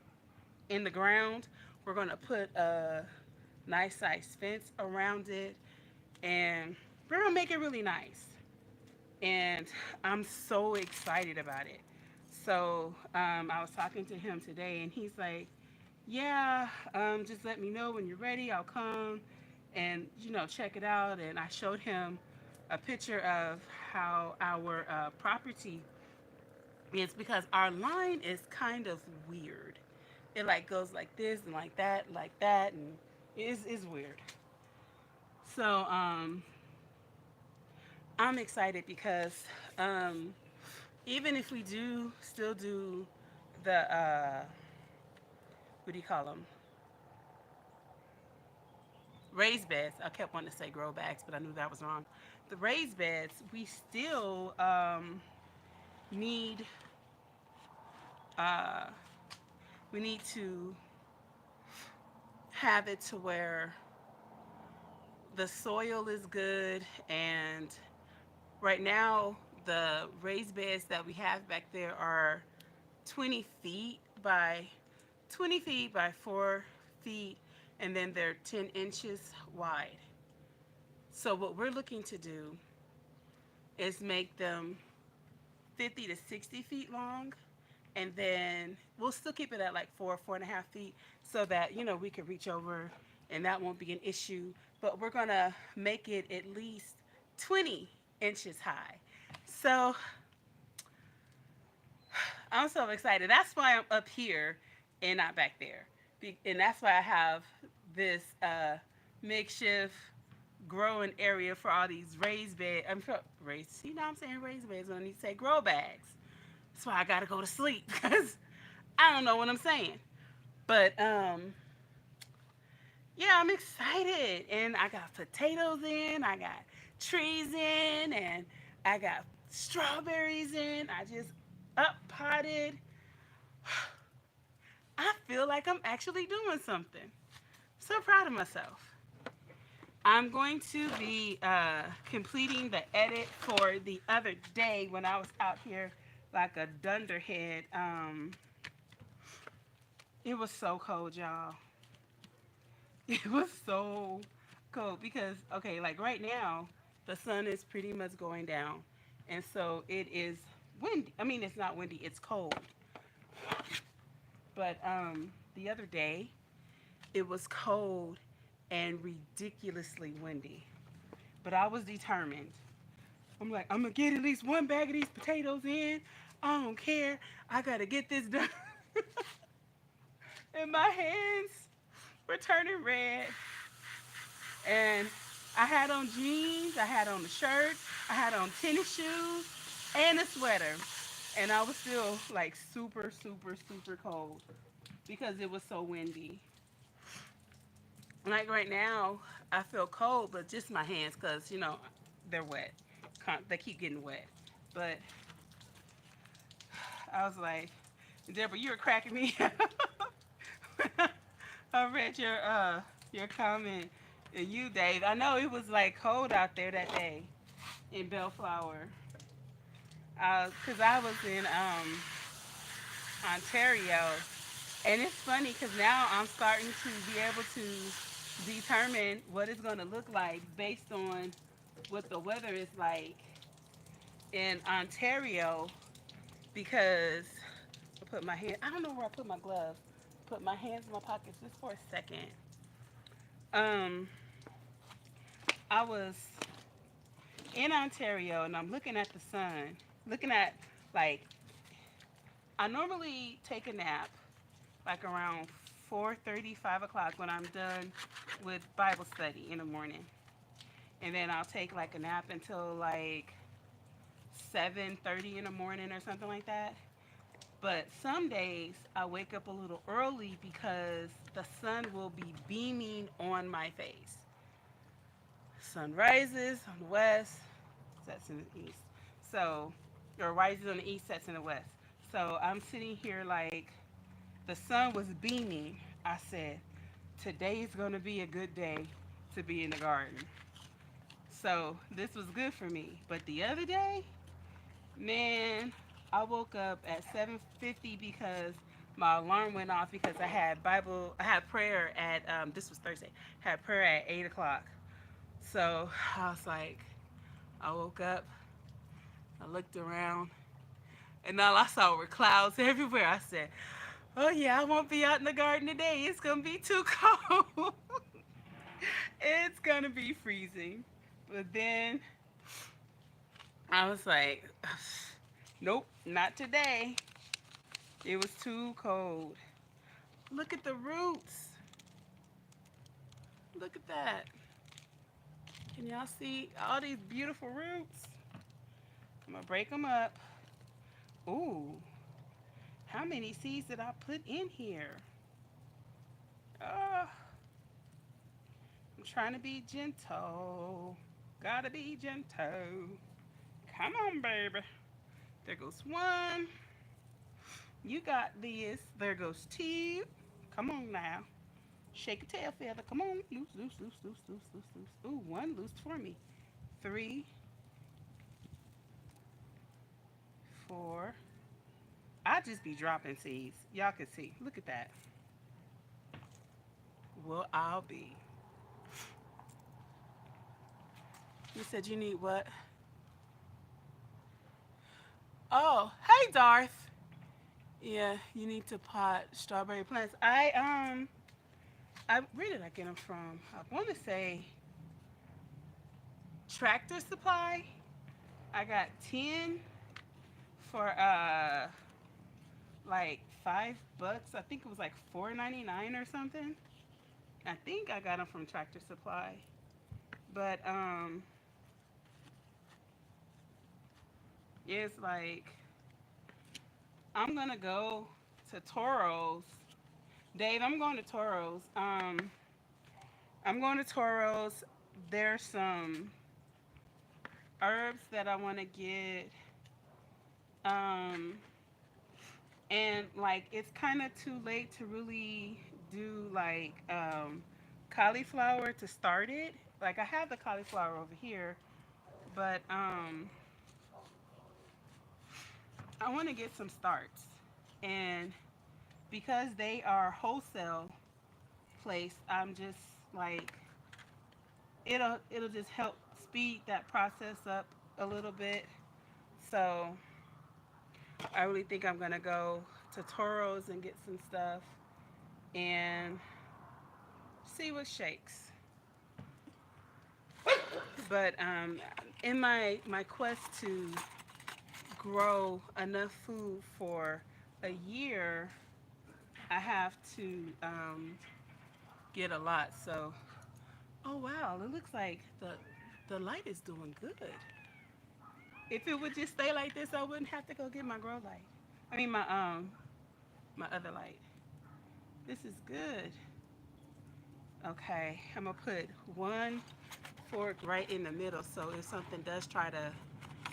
in the ground We're going to put a nice size fence around it, and we're going to make it really nice. And I'm so excited about it. So I was talking to him today, and he's like, "Yeah, just let me know when you're ready. I'll come and check it out." And I showed him a picture of how our property is, because our line is kind of weird. It like goes like this and like that, and it's weird. So I'm excited because even if we do still do the what do you call them, raised beds. I kept wanting to say grow bags, but I knew that was wrong. The raised beds, we still need uh, we need to have it to where the soil is good. And right now the raised beds that we have back there are 20 feet by 20 feet by 4 feet, and then they're 10 inches wide. So what we're looking to do is make them 50 to 60 feet long, and then we'll still keep it at like 4.5 feet, so that we can reach over and that won't be an issue. But we're gonna make it at least 20 inches high. So I'm so excited. That's why I'm up here and not back there. And that's why I have this makeshift growing area for all these raised beds. I'm for raised. You know I'm saying raised beds when I need to say grow bags. That's why I gotta go to sleep because I don't know what I'm saying. But yeah, I'm excited, and I got potatoes in, I got trees in, and I got strawberries in. I just up potted. I feel like I'm actually doing something. So proud of myself. I'm going to be completing the edit for the other day when I was out here like a dunderhead. It was so cold, y'all. It was so cold because, okay, like right now, the sun is pretty much going down. And so it is windy. I mean, it's not windy, it's cold. But the other day, it was cold and ridiculously windy. But I was determined. I'm like, I'm gonna get at least one bag of these potatoes in. I don't care. I gotta get this done. And my hands were turning red. And I had on jeans, I had on a shirt, I had on tennis shoes, and a sweater. And I was still like super, super, super cold because it was so windy. Like right now, I feel cold, but just my hands because, they're wet. They keep getting wet. But I was like, Deborah, you were cracking me up. I read your comment, and you, Dave. I know it was like cold out there that day in Bellflower, cause I was in Ontario, and it's funny because now I'm starting to be able to determine what it's gonna look like based on what the weather is like in Ontario. Because I put my hand. I don't know where I put my gloves. Put my hands in my pockets just for a second. Um, I was in Ontario and I'm looking at the sun. Looking at like I normally take a nap like around 4:30, 5 o'clock when I'm done with Bible study in the morning, and then I'll take like a nap until like 7:30 in the morning or something like that. But some days I wake up a little early because the sun will be beaming on my face. Sun rises on the west, sets in the east. So, or rises on the east, sets in the west. So I'm sitting here like the sun was beaming. I said, today is going to be a good day to be in the garden. So this was good for me. But the other day, man, I woke up at 7:50 because my alarm went off because I had prayer at this was Thursday. Had prayer at 8 o'clock. So I was like, I woke up, I looked around, and all I saw were clouds everywhere. I said, "Oh yeah, I won't be out in the garden today. It's gonna be too cold. It's gonna be freezing." But then I was like, "Nope, not today. It was too cold." Look at the roots. Look at that. Can y'all see all these beautiful roots? I'm gonna break them up. Ooh, how many seeds did I put in here? Oh, I'm trying to be gentle. Gotta be gentle. Come on, baby. There goes one. You got this. There goes two. Come on now. Shake a tail feather. Come on. Loose, loose, loose, loose, loose, loose, loose. Ooh, one loose for me. Three, four. I just be dropping seeds. Y'all can see. Look at that. Well, I'll be. You said you need what? Oh, hey, Darth. Yeah, you need to pot strawberry plants. Where did I get them from? I want to say Tractor Supply. I got 10 for like $5. I think it was like 4.99 or something. I think I got them from Tractor Supply. But it's like I'm gonna go to Toro's. Dave, I'm going to Toro's. I'm going to Toro's. There's some herbs that I want to get. Um, and like it's kind of too late to really do like cauliflower to start it. Like I have the cauliflower over here, but I want to get some starts. And because they are wholesale place, I'm just like it'll just help speed that process up a little bit. So I really think I'm gonna go to Toro's and get some stuff and see what shakes. But in my quest to grow enough food for a year, I have to get a lot. So, oh wow, it looks like the light is doing good. If it would just stay like this, I wouldn't have to go get my grow light. I mean my other light. This is good. Okay, I'm gonna put one fork right in the middle, so if something does try to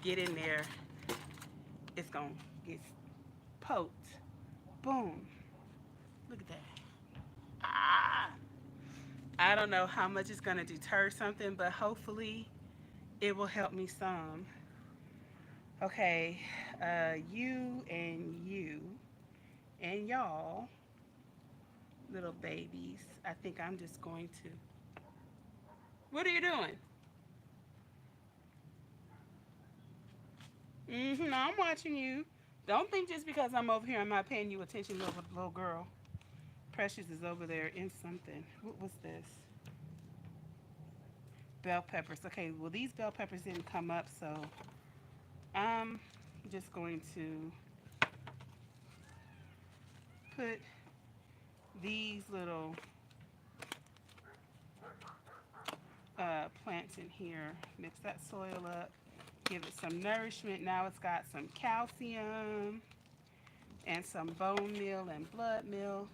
get in there, it's gonna get poked. Boom. Look at that. Ah! I don't know how much it's gonna deter something, but hopefully it will help me some. Okay, you and y'all, little babies. I think I'm just going to. What are you doing? I'm watching you. Don't think just because I'm over here, I'm not paying you attention, little girl. Precious is over there in something. What was this? Bell peppers. Okay, well, these bell peppers didn't come up, so I'm just going to put these little plants in here. Mix that soil up. Give it some nourishment. Now it's got some calcium and some bone meal and blood meal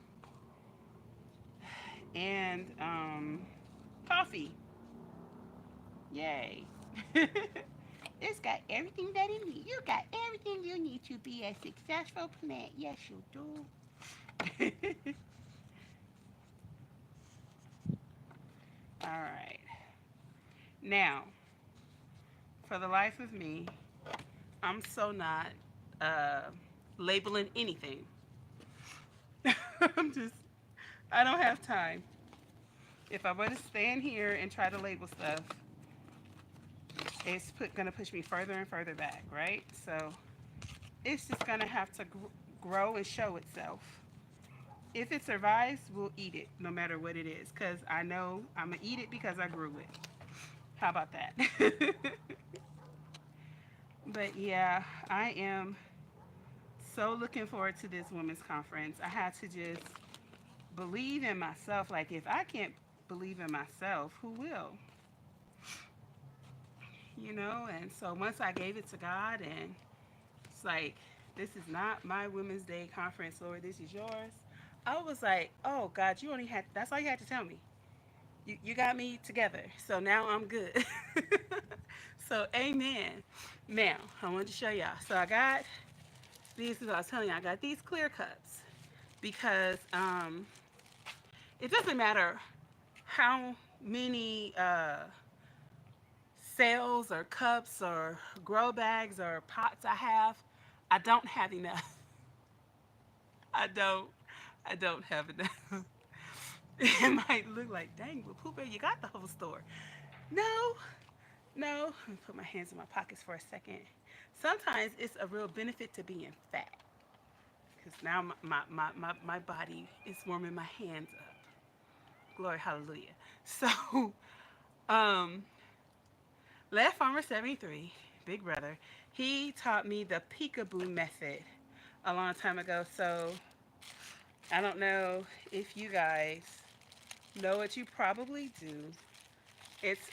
and coffee. Yay. It's got everything that it needs. You got everything you need to be a successful plant. Yes, you do. All right. Now, for the life of me, I'm so not uh, labeling anything. I'm just, I don't have time. If I were to stand here and try to label stuff, it's gonna push me further and further back, right? So it's just gonna have to grow and show itself. If it survives, we'll eat it, no matter what it is, because I know I'm gonna eat it because I grew it. How about that? But yeah, I am so looking forward to this women's conference. I had to just believe in myself. Like, if I can't believe in myself, who will? And so once I gave it to God, and it's like, this is not my Women's Day conference, Lord, this is yours. I was like, oh, God, that's all you had to tell me. You got me together. So now I'm good. So, amen. Now, I wanted to show y'all. So, I got these, as I was telling you, I got these clear cups because it doesn't matter how many sales or cups or grow bags or pots I have. I don't have enough. I don't. I don't have enough. It might look like, dang, well, Poohbear, you got the whole store. No, no. Let me put my hands in my pockets for a second. Sometimes it's a real benefit to being fat because now my body is warming my hands up. Glory, hallelujah. So, um, Last Farmer 73, Big Brother, he taught me the peekaboo method a long time ago. So, I don't know if you guys know what you probably do. It's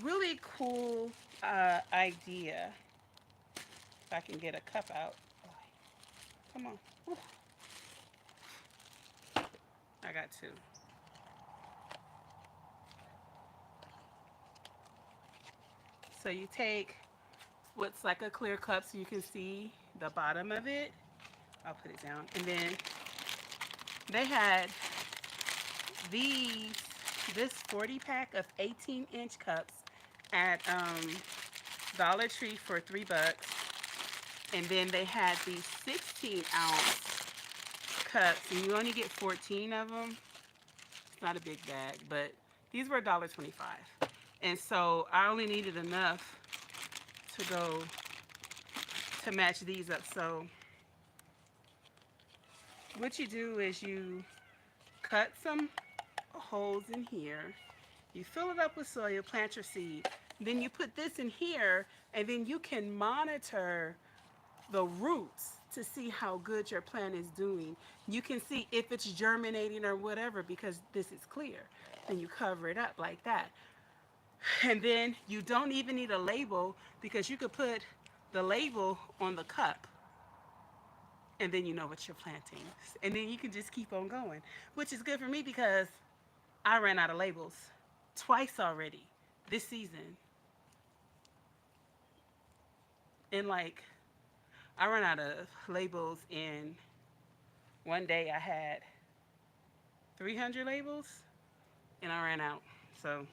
really cool idea. If I can get a cup out. Come on. Whew. I got two. So you take what's like a clear cup so you can see the bottom of it. I'll put it down. And then they had these, this 40 pack of 18-inch cups at Dollar Tree for $3. And then they had these 16-ounce cups, and you only get 14 of them. It's not a big bag, but these were $1.25. And so I only needed enough to go to match these up. So what you do is you cut some holes in here. You fill it up with soil, plant your seed. Then you put this in here, and then you can monitor the roots to see how good your plant is doing. You can see if it's germinating or whatever because this is clear. Then you cover it up like that. And then you don't even need a label because you could put the label on the cup and then you know what you're planting. And then you can just keep on going, which is good for me because I ran out of labels twice already this season. And like, I ran out of labels in one day. I had 300 labels and I ran out. So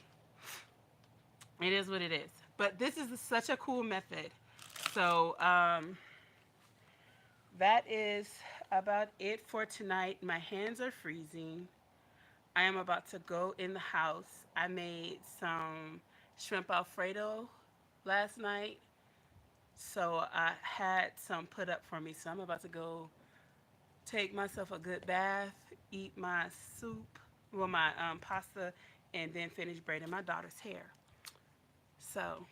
it is what it is. But this is such a cool method. So that is about it for tonight. My hands are freezing. I am about to go in the house. I made some shrimp Alfredo last night. So I had some put up for me. So I'm about to go take myself a good bath, eat my soup, well, my pasta, and then finish braiding my daughter's hair. So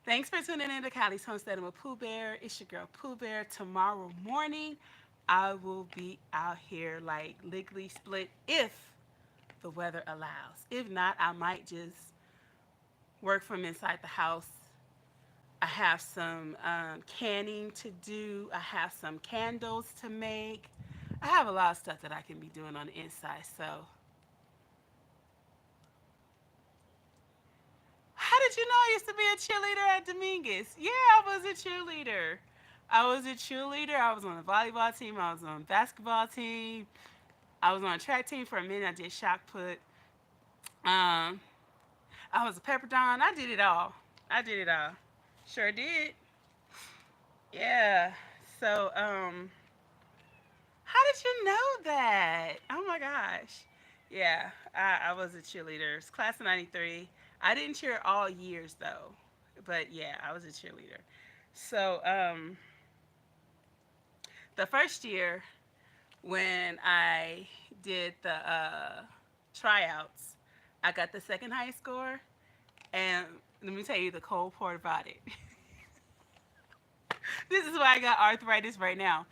thanks for tuning in to Cali's Homesteading with Poohbear. It's your girl Poohbear. Tomorrow morning, I will be out here like lickety split if the weather allows. If not, I might just work from inside the house. I have some canning to do. I have some candles to make. I have a lot of stuff that I can be doing on the inside. So, how did you know I used to be a cheerleader at Dominguez? Yeah, I was a cheerleader. I was a cheerleader. I was on the volleyball team. I was on the basketball team. I was on a track team for a minute. I did shot put. Um, I was a pepper don. I did it all. I did it all. Sure did. Yeah. So, How did you know that? Oh my gosh. Yeah, I was a cheerleader. It's class of 93. I didn't cheer all years though. But yeah, I was a cheerleader. So, the first year when I did the tryouts, I got the second highest score. And let me tell you the cold part about it. This is why I got arthritis right now.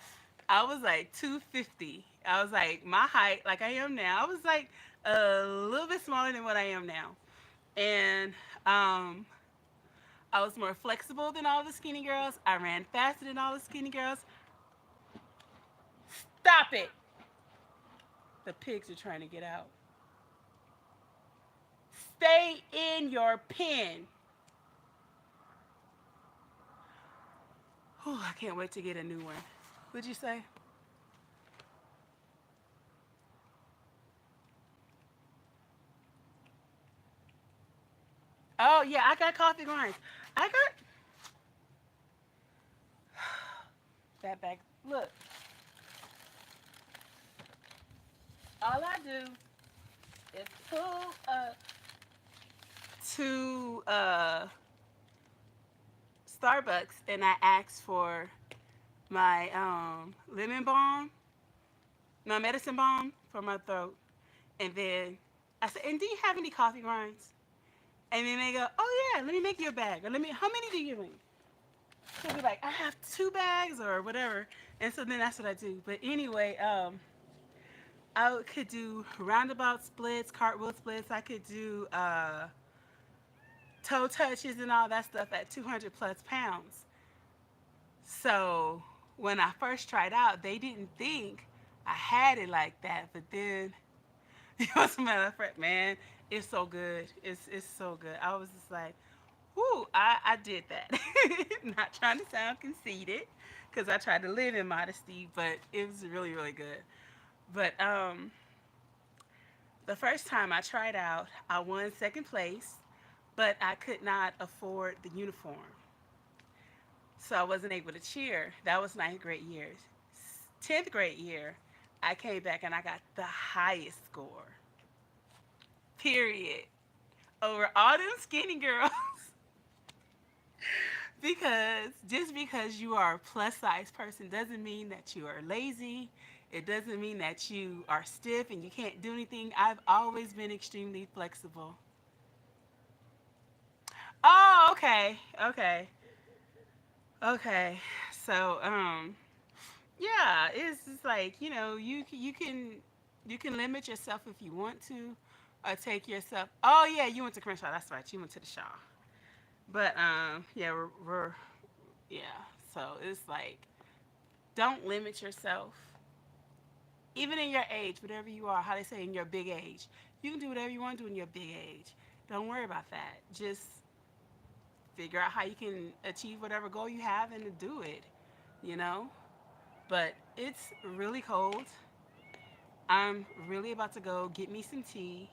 I was like 250. I was like my height, like I am now. I was like a little bit smaller than what I am now, and um, I was more flexible than all the skinny girls. I ran faster than all the skinny girls. Stop it! The pigs are trying to get out. Stay in your pen. Whew, I can't wait to get a new one. What'd you say? Oh yeah, I got coffee grinds. I got that bag. Look, all I do is pull up to Starbucks and I ask for my lemon balm, my medicine balm for my throat, and then I said, "And do you have any coffee grinds?" And then they go, "Oh yeah, let me make you a bag. Or let me. How many do you need?" So be like, "I have 2 bags or whatever." And so then that's what I do. But anyway, I could do roundabout splits, cartwheel splits. I could do toe touches and all that stuff at 200 plus pounds. So when I first tried out, they didn't think I had it like that. But then, as a matter of fact, man, it's so good. It's so good. I was just like, whoo, I did that. Not trying to sound conceited, because I tried to live in modesty, but it was really, really good. But the first time I tried out, I won second place, but I could not afford the uniform. So I wasn't able to cheer. That was ninth grade year. 10th grade year, I came back and I got the highest score, period, over all them skinny girls. Because just because you are a plus size person doesn't mean that you are lazy. It doesn't mean that you are stiff and you can't do anything. I've always been extremely flexible. Oh, okay. Okay. Okay. So, yeah, it's just like, you can limit yourself if you want to or take yourself. Oh, yeah, you went to Crenshaw. That's right. You went to the Shaw. But yeah, we're yeah. So it's like, don't limit yourself. Even in your age, whatever you are, how they say in your big age, you can do whatever you want to do in your big age. Don't worry about that. Just figure out how you can achieve whatever goal you have and to do it, you know? But it's really cold. I'm really about to go get me some tea,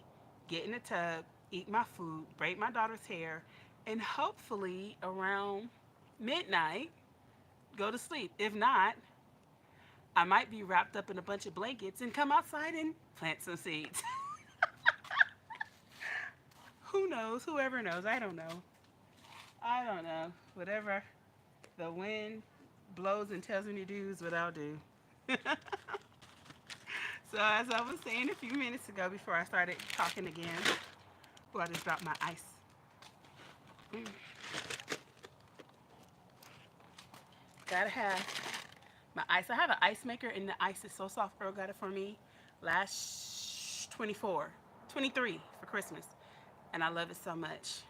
get in the tub, eat my food, braid my daughter's hair, and hopefully around midnight, go to sleep. If not, I might be wrapped up in a bunch of blankets and come outside and plant some seeds. Who knows? Whoever knows. I don't know. I don't know. Whatever the wind blows and tells me to do is what I'll do. So, as I was saying a few minutes ago before I started talking again, oh, I just dropped my ice. Mm. Gotta have my ice. I have an ice maker, and the ice is so soft. Earl got it for me last 24, 23 for Christmas, and I love it so much.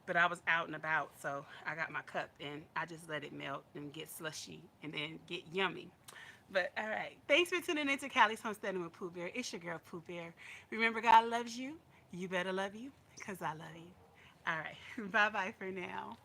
But I was out and about, so I got my cup and I just let it melt and get slushy and then get yummy. But all right, thanks for tuning in to Cali's Homesteading with Poohbear. It's your girl Poohbear. Remember, God loves you. You better love you, because I love you. All right, bye bye for now.